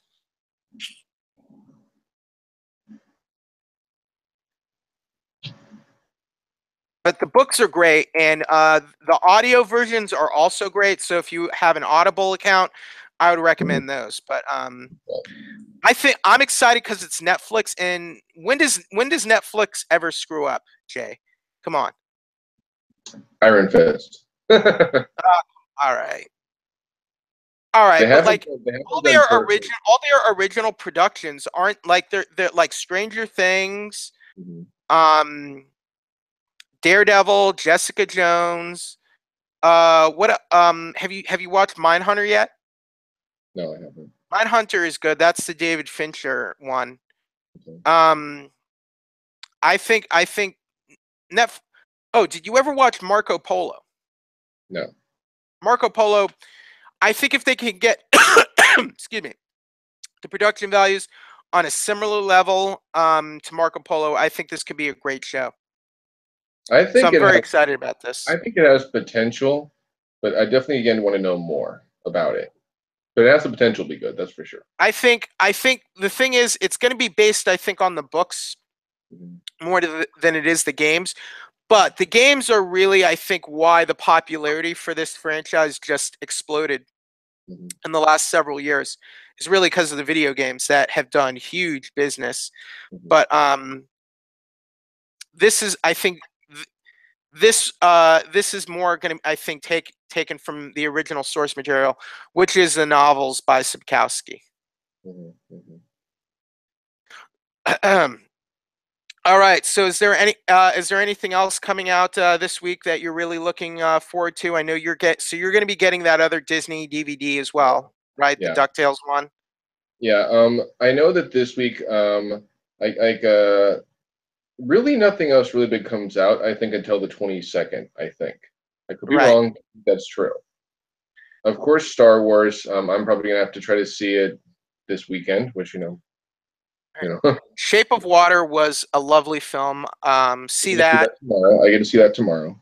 But the books are great, and the audio versions are also great. So if you have an Audible account, I would Mhm. recommend those. But I think I'm excited because it's Netflix. And when does Netflix ever screw up, Jay? Come on. Iron Fist. They Uh, all right, all right. But haven't like they haven't done perfect. all their original productions aren't like they're like Stranger Things, Mhm. um, Daredevil, Jessica Jones. What have you watched Mindhunter yet? No, I haven't. Mindhunter is good. That's the David Fincher one. Okay. Um, I think Net. Oh, did you ever watch Marco Polo? No. Marco Polo. I think if they can get, excuse me, the production values on a similar level to Marco Polo, I think this could be a great show. I So think I'm it very has excited about this. I think it has potential, but I definitely again want to know more about it. But it has the potential to be good, that's for sure. I think the thing is, it's going to be based, I think, on the books Mhm. more than it is the games. But the games are really, I think, why the popularity for this franchise just exploded Mhm. in the last several years. Is really because of the video games that have done huge business. Mhm. But this is, I think, this is more going to, I think, taken from the original source material, which is the novels by Sapkowski. Mhm. Mhm. All right. So, is there anything else coming out this week that you're really looking forward to? I know you're going to be getting that other Disney DVD as well, right? The Yeah. DuckTales one. Yeah. I know that this week, like really nothing else really big comes out, I think, until the 22nd, I think. I could be Right. wrong, that's true. Of course, Star Wars, I'm probably gonna have to try to see it this weekend, which Right. you know, Shape of Water was a lovely film. I See get to see that. that tomorrow. I get to see that tomorrow.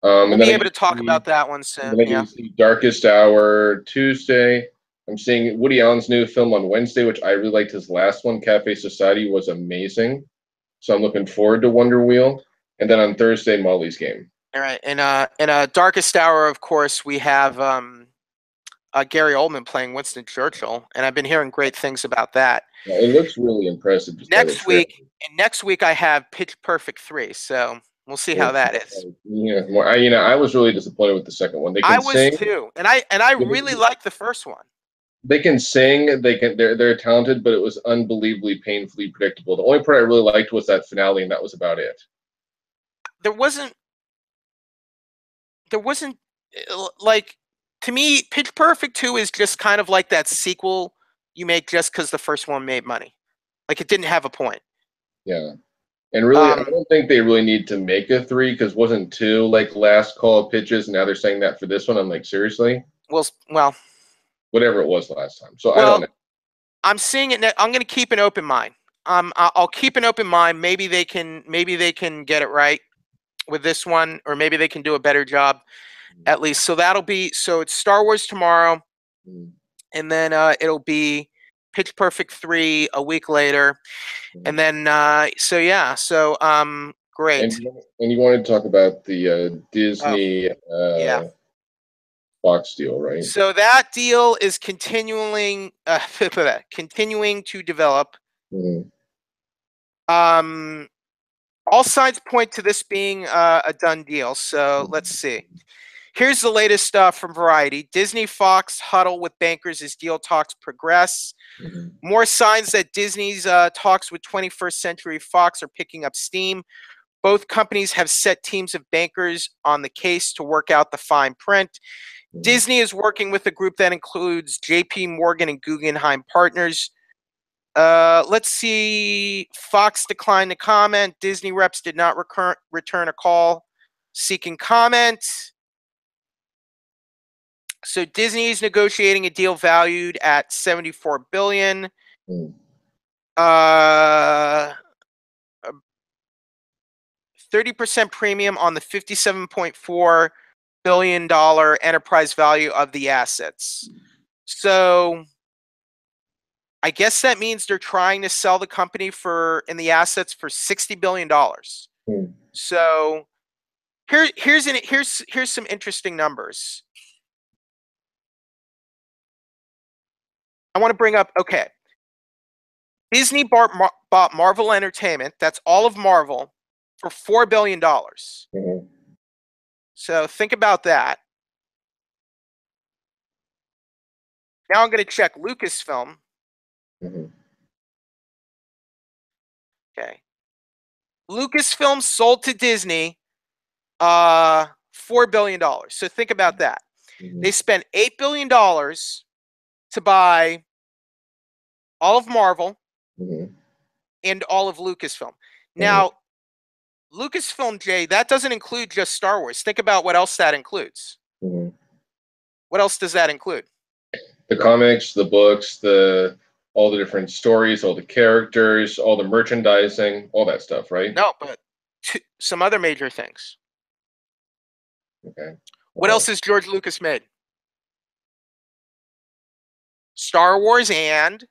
We'll And then be I able get to to talk see, about that one and soon. then I get Yeah. to see Darkest Hour Tuesday. I'm seeing Woody Allen's new film on Wednesday, which I really liked. His last one, Cafe Society, was amazing. So I'm looking forward to Wonder Wheel. And then on Thursday, Molly's Game. All right. In Darkest Hour, of course, we have Gary Oldman playing Winston Churchill, and I've been hearing great things about that. Yeah, it looks really impressive just by the Next trailer. week, next week I have Pitch Perfect 3, so we'll see how It's, that is. yeah, more, I was really disappointed with the second one. They I can was sing, too, and I they really liked the first one. they can sing, they're talented, but it was unbelievably painfully predictable. The only part I really liked was that finale, and that was about it. There wasn't there wasn't like, to me, Pitch Perfect 2 is just kind of like that sequel you make just because the first one made money. Like, it didn't have a point. Yeah. And really, I Um, don't think they really need to make a three because wasn't two like last call of pitches, and now they're saying that for this one. I'm like, seriously? well, Whatever it was last time. So I don't well. know. I'm seeing it. I'm going to keep an open mind. I'll keep an open mind. Maybe they can get it right with this one, or maybe they can do a better job at least. So it's Star Wars tomorrow, Mm, and then it'll be Pitch Perfect 3 a week later, mm, and then so yeah. So Great. And you wanted to talk about the Oh, Disney yeah. Fox deal, right? So that deal is continuing continuing to develop. Mm-hmm. All signs point to this being a done deal. So let's see. Here's the latest stuff from Variety. Disney Fox huddle with bankers as deal talks progress. Mm-hmm. More signs that Disney's talks with 21st Century Fox are picking up steam. Both companies have set teams of bankers on the case to work out the fine print. Disney is working with a group that includes JP Morgan and Guggenheim Partners. Let's see. Fox declined to comment. Disney reps did not return a call seeking comment. So Disney is negotiating a deal valued at $74 billion. Mm-hmm. 30% premium on the $57.4 billion enterprise value of the assets. So I guess that means they're trying to sell the company and the assets for $60 billion. Mm-hmm. So here's some interesting numbers. I want to bring up, okay, Disney bought Marvel Entertainment, that's all of Marvel, for $4 billion. Mm-hmm. So think about that. Now I'm going to check Lucasfilm. Mm-hmm. Okay. Lucasfilm sold to Disney $4 billion. So think about that. Mm-hmm. They spent $8 billion to buy all of Marvel Mm-hmm. and all of Lucasfilm. Now, Lucasfilm, Jay, that doesn't include just Star Wars. Think about what else that includes. Mm-hmm. What else does that include? The comics, the books, all the different stories, all the characters, all the merchandising, all that stuff, right? No, but some other major things. Okay. What else has George Lucas made? Star Wars and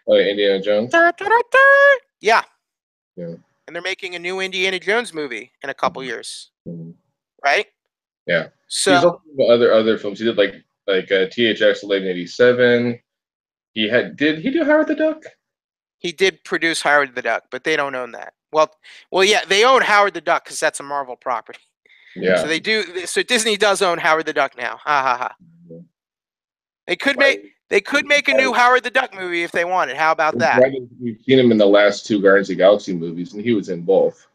Oh, Indiana Jones. Yeah. Yeah. And they're making a new Indiana Jones movie in a couple years, Mm-hmm. right? Yeah. So He's also other films. He did like THX 1187. Did he do Howard the Duck? he did produce Howard the Duck, but they don't own that. Well, yeah, they own Howard the Duck because that's a Marvel property. Yeah. So they do. So Disney does own Howard the Duck now. Ha ha ha. They could make a new Howard the Duck movie if they wanted. How about that? We've seen him in the last two Guardians of the Galaxy movies, and he was in both.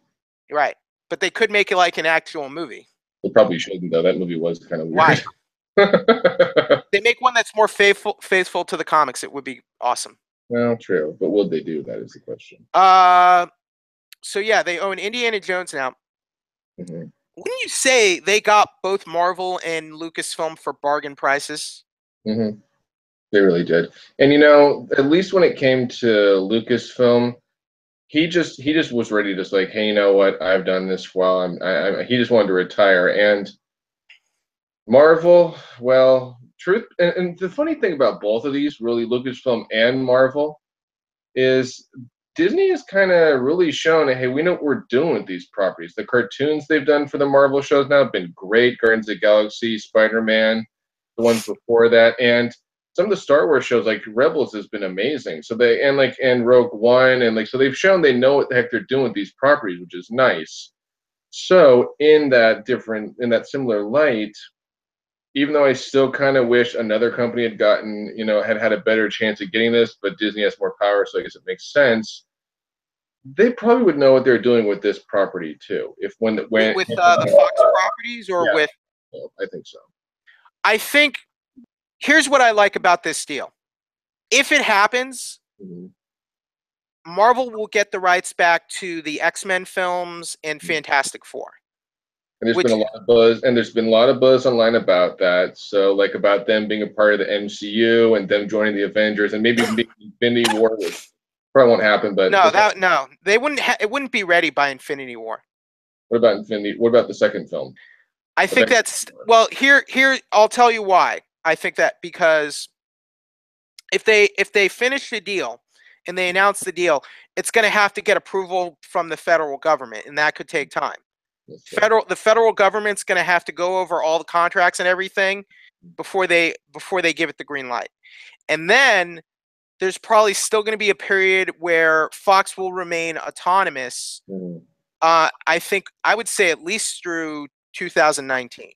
Right, but they could make it like an actual movie. They probably shouldn't, though. That movie was kind of weird. Why? They make one that's more faithful to the comics. It would be awesome. Well, true, but would they do that? Is the question. So yeah, they own Indiana Jones now. Mm-hmm. Wouldn't you say they got both Marvel and Lucasfilm for bargain prices? Mm-hmm. They really did. And at least when it came to Lucasfilm, he just was ready to like, hey, you know what? I've done this while he just wanted to retire. And Marvel, well, truth and the funny thing about both of these, really, Lucasfilm and Marvel, is Disney has kind of really shown, hey, we know what we're doing with these properties. The cartoons they've done for the Marvel shows now have been great. Guardians of the Galaxy, Spider-Man, the ones before that, and some of the Star Wars shows like Rebels has been amazing. So and Rogue One, and so they've shown they know what the heck they're doing with these properties, which is nice. So in that similar light, even though I still kind of wish another company had gotten, had a better chance of getting this, but Disney has more power, so I guess it makes sense. They probably would know what they're doing with this property too. If when the Fox properties, or yeah, with, I think so. I think here's what I like about this deal. If it happens, Mm-hmm. Marvel will get the rights back to the X-Men films and Fantastic Four. And there's been a lot of buzz, online about that. So, like about them being a part of the MCU and them joining the Avengers, and maybe even being Infinity War, which probably won't happen. But they wouldn't. It wouldn't be ready by Infinity War. What about Infinity? What about the second film? I think that's here. I'll tell you why. I think that because if they finish the deal and they announce the deal, it's going to have to get approval from the federal government, and that could take time. The federal government's going to have to go over all the contracts and everything before they give it the green light. And then there's probably still going to be a period where Fox will remain autonomous. I think I would say at least through 2019.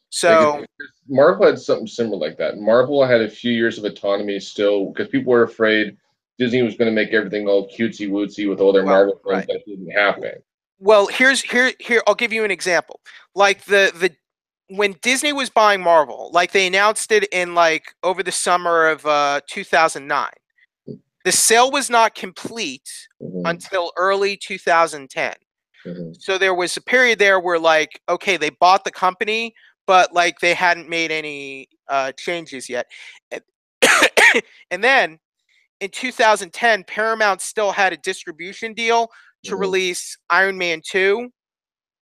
So like, Marvel had something similar like that. Marvel had a few years of autonomy still because people were afraid Disney was going to make everything all cutesy wootsy with all their Marvel films. That didn't happen. Well, here. I'll give you an example. Like the when Disney was buying Marvel, like they announced it in like over the summer of 2009. The sale was not complete until early 2010. So there was a period there where like, okay, they bought the company, but like they hadn't made any changes yet. And then in 2010, Paramount still had a distribution deal to release Iron Man 2,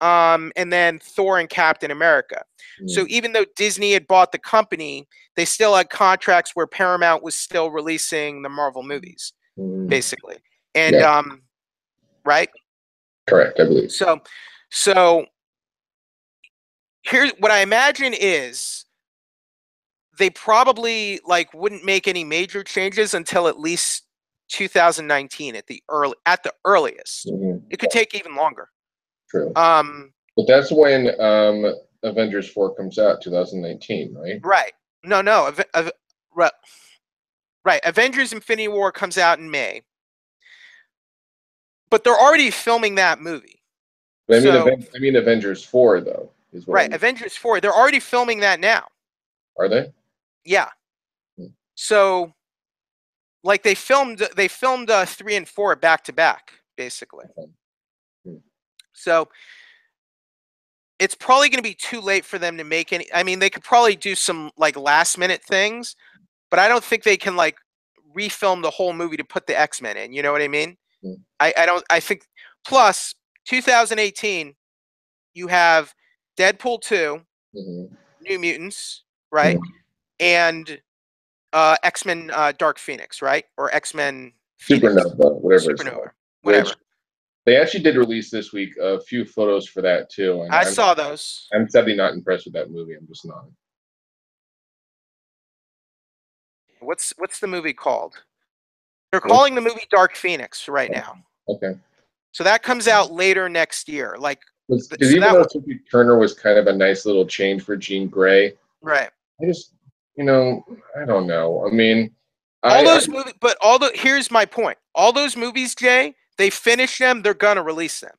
and then Thor and Captain America. So even though Disney had bought the company, they still had contracts where Paramount was still releasing the Marvel movies, basically. And right? Correct, I believe. So here's what I imagine is they probably like wouldn't make any major changes until at least 2019 at the earliest. It could take even longer. True. But that's when Avengers 4 comes out, 2019, right? Right. No. Right. Avengers Infinity War comes out in May. But they're already filming that movie. But I mean Avengers 4 though. Is what right, Avengers 4. They're already filming that now. Are they? Yeah. So like they filmed 3 and 4 back to back, basically. So it's probably going to be too late for them to make any. I mean, they could probably do some like last minute things, but I don't think they can like refilm the whole movie to put the X-Men in. You know what I mean? I think. Plus, 2018, you have Deadpool 2, New Mutants, right, and X-Men Dark Phoenix, right, or X-Men Supernova, Supernova, whatever. They actually did release this week a few photos for that too. And I saw those. I'm sadly not impressed with that movie. I'm just not. What's the movie called? They're calling the movie Dark Phoenix right now. Okay. So that comes out later next year. Like, because even though Sophie Turner was kind of a nice little change for Jean Grey, right? I just, I don't know. I mean, movies, but here's my point. All those movies, Jay, they finish them. They're gonna release them.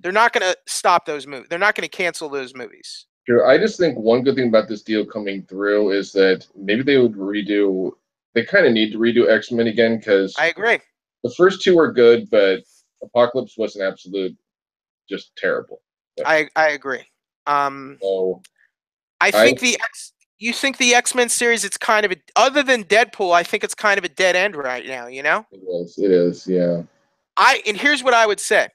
They're not gonna stop those movies. They're not gonna cancel those movies. Sure. I just think one good thing about this deal coming through is that maybe they would redo. They kind of need to redo X-Men again because I agree. The first two were good, but Apocalypse was an absolute just terrible. I agree. So I think you think the X-Men series, it's kind of other than Deadpool, I think it's kind of a dead end right now, you know? It is, yeah. And here's what I would say.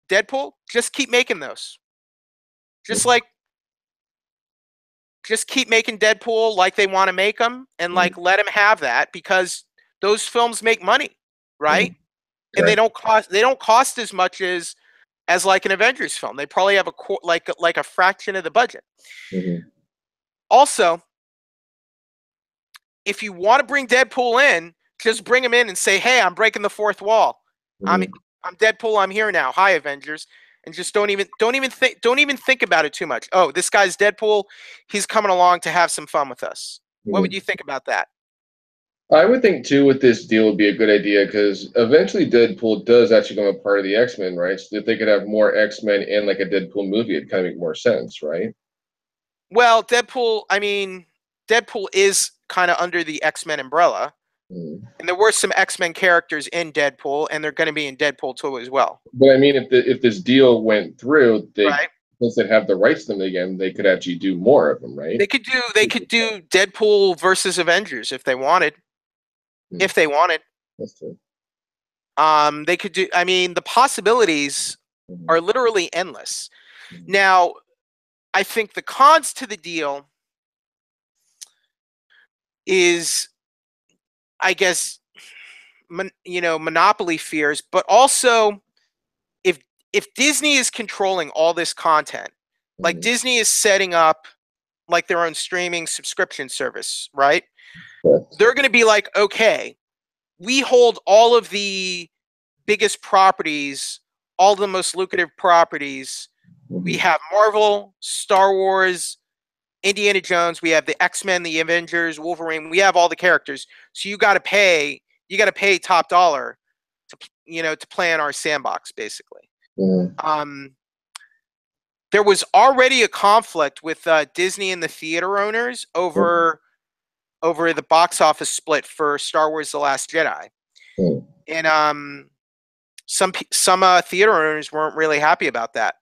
Deadpool, just keep making those. Just keep making Deadpool like they want to make them, and like let them have that, because those films make money, right? And they don't cost as much as like an Avengers film. They probably have like a fraction of the budget. Also, if you want to bring Deadpool in, just bring him in and say, "Hey, I'm breaking the fourth wall. I'm Deadpool. I'm here now. Hi, Avengers." And just don't even think about it too much. Oh, this guy's Deadpool. He's coming along to have some fun with us. What would you think about that? I would think too with this deal would be a good idea, because eventually Deadpool does actually become a part of the X-Men, right? So if they could have more X-Men in like a Deadpool movie, it'd kind of make more sense, right? Well, Deadpool is kind of under the X-Men umbrella. And there were some X-Men characters in Deadpool, and they're going to be in Deadpool 2 as well. But I mean, if this deal went through, since they have the rights to them again, they could actually do more of them, right? They could do Deadpool versus Avengers if they wanted. If they wanted. That's true. They could do. I mean, the possibilities are literally endless. Now, I think the cons to the deal is, I guess, monopoly fears, but also if Disney is controlling all this content, like Disney is setting up like their own streaming subscription service, right? They're going to be like, okay, we hold all of the biggest properties, all the most lucrative properties. We have Marvel, Star Wars, Indiana Jones, we have the X-Men, the Avengers, Wolverine, we have all the characters. So you got to pay top dollar to play in our sandbox, basically. There was already a conflict with Disney and the theater owners over the box office split for Star Wars: The Last Jedi, and some theater owners weren't really happy about that.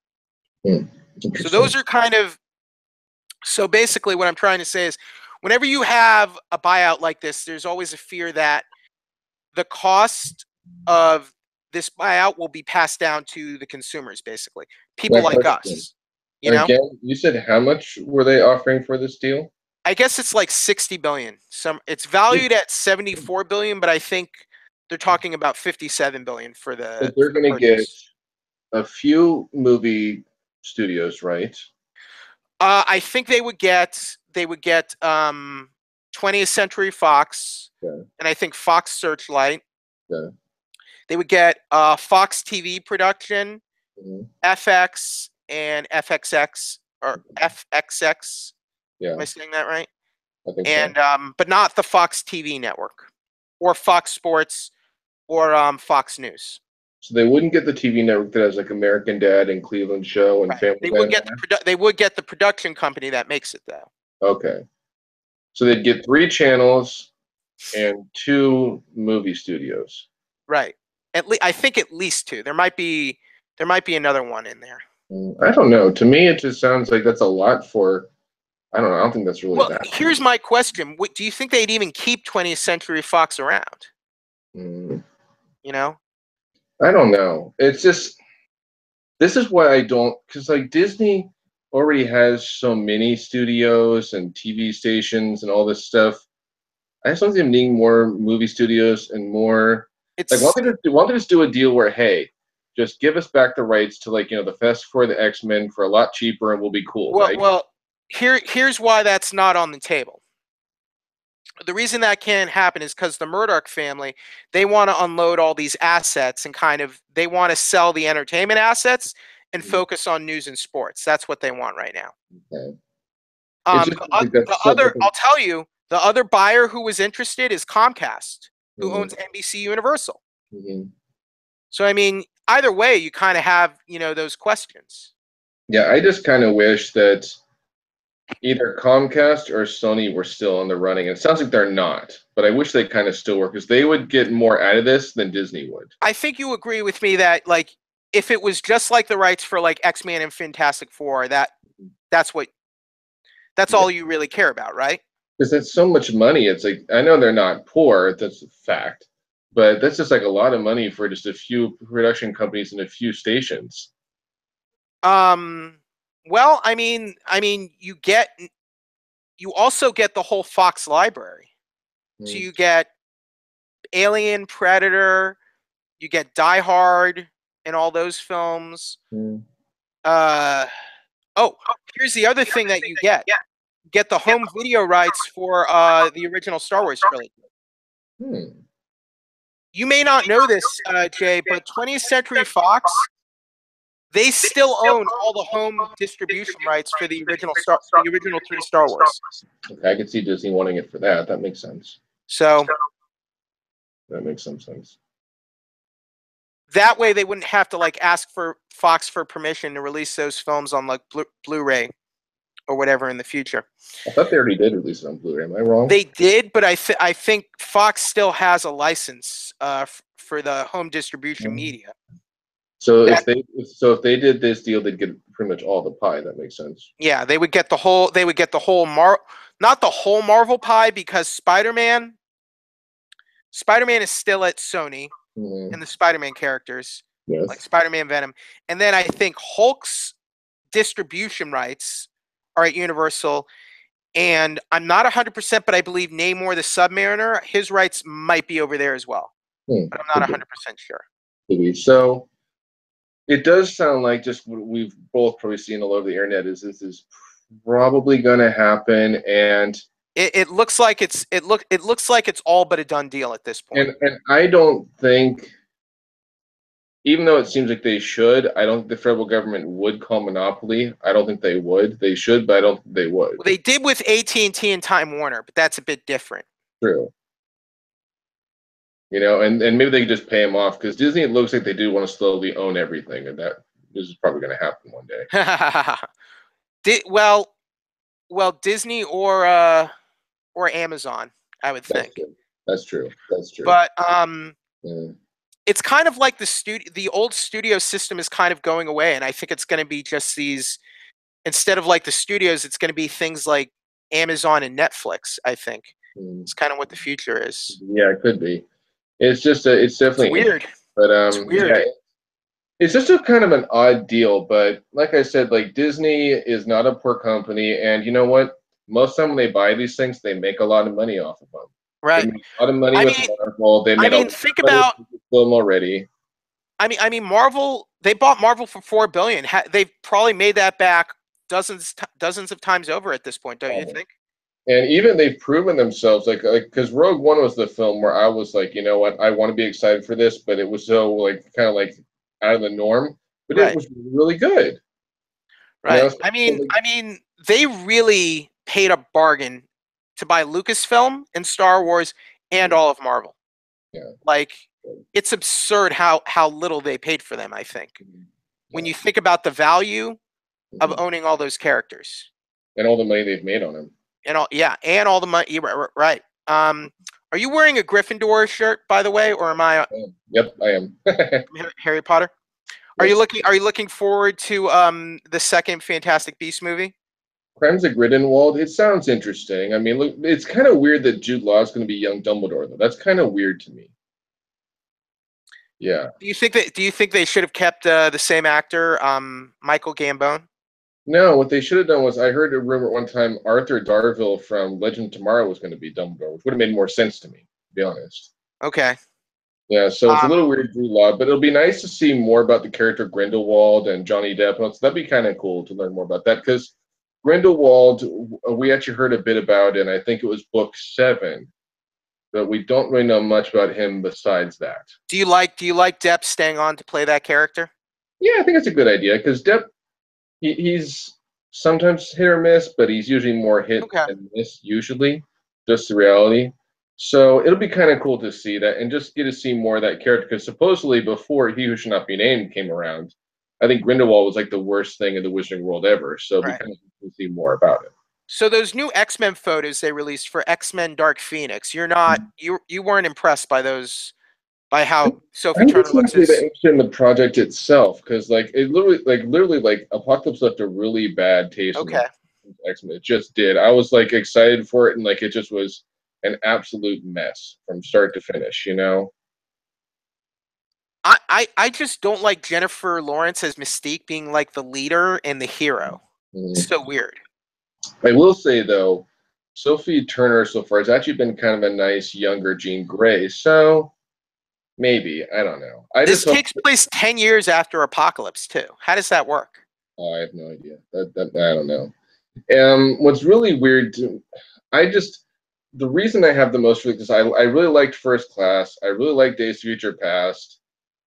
So those are kind of so basically what I'm trying to say is, whenever you have a buyout like this, there's always a fear that the cost of this buyout will be passed down to the consumers, basically people like us. Again, you said how much were they offering for this deal? I guess it's like 60 billion. It's valued at 74 billion, but I think they're talking about 57 billion for the. So they're going to get a few movie studios, right? I think they would get 20th Century Fox, and I think Fox Searchlight. They would get Fox TV production, FX and FXX or FXX. Am I saying that right? I think so. But not the Fox TV network, or Fox Sports, or Fox News. So they wouldn't get the TV network that has like American Dad and Cleveland Show and Family. They would get the production company that makes it, though. Okay. So they'd get 3 channels and 2 movie studios. Right. I think at least 2. There might be another one in there. I don't know. To me, it just sounds like that's a lot for. I don't know. I don't think that's really that. Here's my question: do you think they'd even keep 20th Century Fox around? I don't know. It's just, this is why I don't, because like Disney already has so many studios and TV stations and all this stuff. I just don't see them needing more movie studios and more. Why don't they just do a deal where, hey, just give us back the rights to the Fast Four, the X-Men for a lot cheaper, and we'll be cool, right? Well, here's why that's not on the table. The reason that can't happen is because the Murdoch family, they want to unload all these assets and they want to sell the entertainment assets and focus on news and sports. That's what they want right now. Okay. I'll tell you, the other buyer who was interested is Comcast, who owns NBC Universal. So, I mean, either way, you kind of have, those questions. Yeah, I just kind of wish that either Comcast or Sony were still in the running. It sounds like they're not, but I wish they kind of still were, because they would get more out of this than Disney would. I think you agree with me that, if it was just like the rights for, X-Men and Fantastic Four, that's all you really care about, right? Because that's so much money. It's like, I know they're not poor, that's a fact, but that's just like a lot of money for just a few production companies and a few stations. Well, I mean, you also get the whole Fox library. So you get Alien, Predator, you get Die Hard, and all those films. Here's the other thing that you get. You get the home video rights for the original Star Wars trilogy. You may not know this, Jay, but 20th Century Fox, they still own all the home distribution rights for the original 3 Star Wars. Okay, I could see Disney wanting it for that. That makes sense. So that makes some sense. That way, they wouldn't have to ask for Fox for permission to release those films on Blu-ray or whatever in the future. I thought they already did release it on Blu-ray. Am I wrong? They did, but I think Fox still has a license for the home distribution media. So if they did this deal, they'd get pretty much all the pie. That makes sense. Yeah, they would get the whole. They would get the whole not the whole Marvel pie, because Spider-Man is still at Sony, and the Spider-Man characters, like Spider-Man, Venom, and then I think Hulk's distribution rights are at Universal, and I'm not 100%, but I believe Namor the Submariner, his rights might be over there as well. but I'm not Could be. 100% sure. Could be. So it does sound like just what we've both probably seen all over the internet is this is probably going to happen, and It looks like it looks like it's all but a done deal at this point. and I don't think, even though it seems like they should, I don't think the federal government would call monopoly. I don't think they would. They should, but I don't think they would. Well, they did with AT&T and Time Warner, but that's a bit different. True. And maybe they could just pay them off because Disney, it looks like they do want to slowly own everything, and that this is probably going to happen one day. well, Disney or Amazon, I would That's think. true. That's true. That's true. But Yeah. it's kind of like the old studio system is kind of going away, and I think it's going to be just these, instead of like the studios, it's going to be things like Amazon and Netflix. I think it's kind of what the future is. Yeah, it could be. It's just it's definitely It's weird. but It's weird. yeah, it's just a kind of an odd deal. But like I said, like Disney is not a poor company, and you know what? Most of the time when they buy these things, they make a lot of money off of them. Right. They make a lot of money I with mean, Marvel. They made a lot of think money about. with film already. I mean, Marvel. They bought Marvel for $4 billion. They've probably made that back dozens of times over at this point, don't you think? And even they've proven themselves, like because Rogue One was the film where I was like, you know what, I want to be excited for this, but it was so like kind of like out of the norm, but it Right. was really good. Right. So, I mean, they really paid a bargain to buy Lucasfilm and Star Wars and all of Marvel. Yeah. Like, it's absurd how little they paid for them, I think. When you think about the value of owning all those characters. And all the money they've made on them. And all the money. Right. Are you wearing a Gryffindor shirt, by the way, or am I? Yep, I am. Harry Potter. Are you looking forward to the second Fantastic Beasts movie? Crimes of Grindelwald. It sounds interesting. I mean, look, it's kind of weird that Jude Law is going to be young Dumbledore, though. That's kind of weird to me. Yeah. Do you think they should have kept the same actor, Michael Gambon? No, what they should have done was I heard a rumor one time Arthur Darvill from Legend of Tomorrow was going to be Dumbledore, which would have made more sense to me, to be honest. Okay. Yeah, so it's a little weird Jude Law, but it'll be nice to see more about the character Grindelwald and Johnny Depp. So that'd be kind of cool to learn more about that because Grindelwald, we actually heard a bit about, and I think it was book 7, but we don't really know much about him besides that. Do you like Depp staying on to play that character? Yeah, I think it's a good idea because Depp, he's sometimes hit or miss, but he's usually more hit than miss, usually, just the reality. So it'll be kind of cool to see that and just get to see more of that character because supposedly before He Who Should Not Be Named came around, I think Grindelwald was like the worst thing in the Wizarding World ever. So it'll be kind of cool to see more about it. So those new X-Men photos they released for X-Men Dark Phoenix, you weren't impressed by those, by how Sophie Turner looks as in the project itself because like it literally like Apocalypse left a really bad taste in X-Men. It just did. I was like excited for it and like it just was an absolute mess from start to finish, you know. I just don't like Jennifer Lawrence as Mystique being like the leader and the hero. It's so weird. I will say though, Sophie Turner so far has actually been kind of a nice younger Jean Grey, so maybe. I don't know. This takes place 10 years after Apocalypse too. How does that work? I have no idea. I don't know. What's really weird the reason I have the most because I really liked First Class. I really liked Days of Future Past.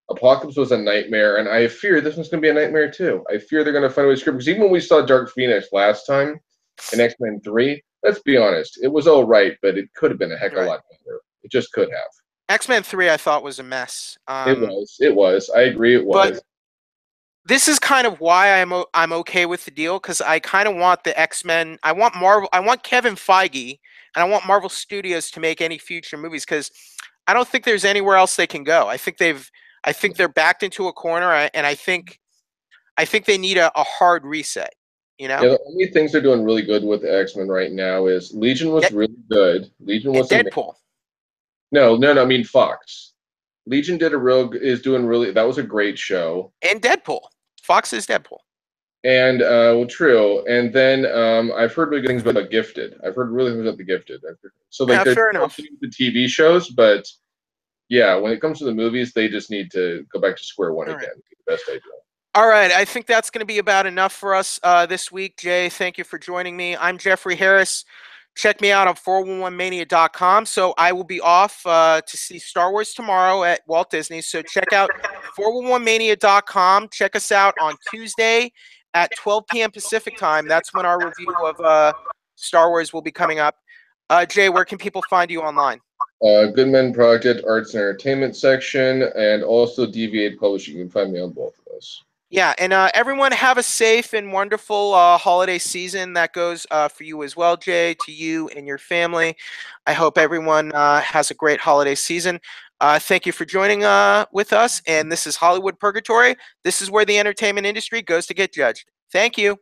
Apocalypse was a nightmare, and I fear this one's going to be a nightmare too. I fear they're going to find a way to script because even when we saw Dark Phoenix last time in X-Men 3, let's be honest, it was all right, but it could have been a heck of a lot better. It just could have. X-Men 3 I thought was a mess. It was. I agree it was. But this is kind of why I'm okay with the deal because I kind of want the X-Men. I want Marvel. I want Kevin Feige, and I want Marvel Studios to make any future movies because I don't think there's anywhere else they can go. I think they're backed into a corner, and I think they need a hard reset. You know. Yeah, the only things they're doing really good with X-Men right now is Legion was really good. Legion was Deadpool. No. I mean Fox. Legion is doing really. That was a great show. And Deadpool. Fox is Deadpool. And true. And then I've heard really good things about Gifted. I've heard really good things about The Gifted. So like, fair enough. The TV shows, but Yeah, when it comes to the movies, they just need to go back to square one All right. again. The best idea. All right, I think that's going to be about enough for us this week. Jay, thank you for joining me. I'm Jeffrey Harris. Check me out on 411mania.com. So I will be off to see Star Wars tomorrow at Walt Disney. So check out 411mania.com. Check us out on Tuesday at 12 p.m. Pacific time. That's when our review of Star Wars will be coming up. Jay, where can people find you online? Good Men Project Arts and Entertainment section, and also Deviate Publishing. You can find me on both of those. Yeah, and everyone have a safe and wonderful holiday season that goes for you as well, Jay, to you and your family. I hope everyone has a great holiday season. Thank you for joining with us, and this is Hollywood Purgatory. This is where the entertainment industry goes to get judged. Thank you.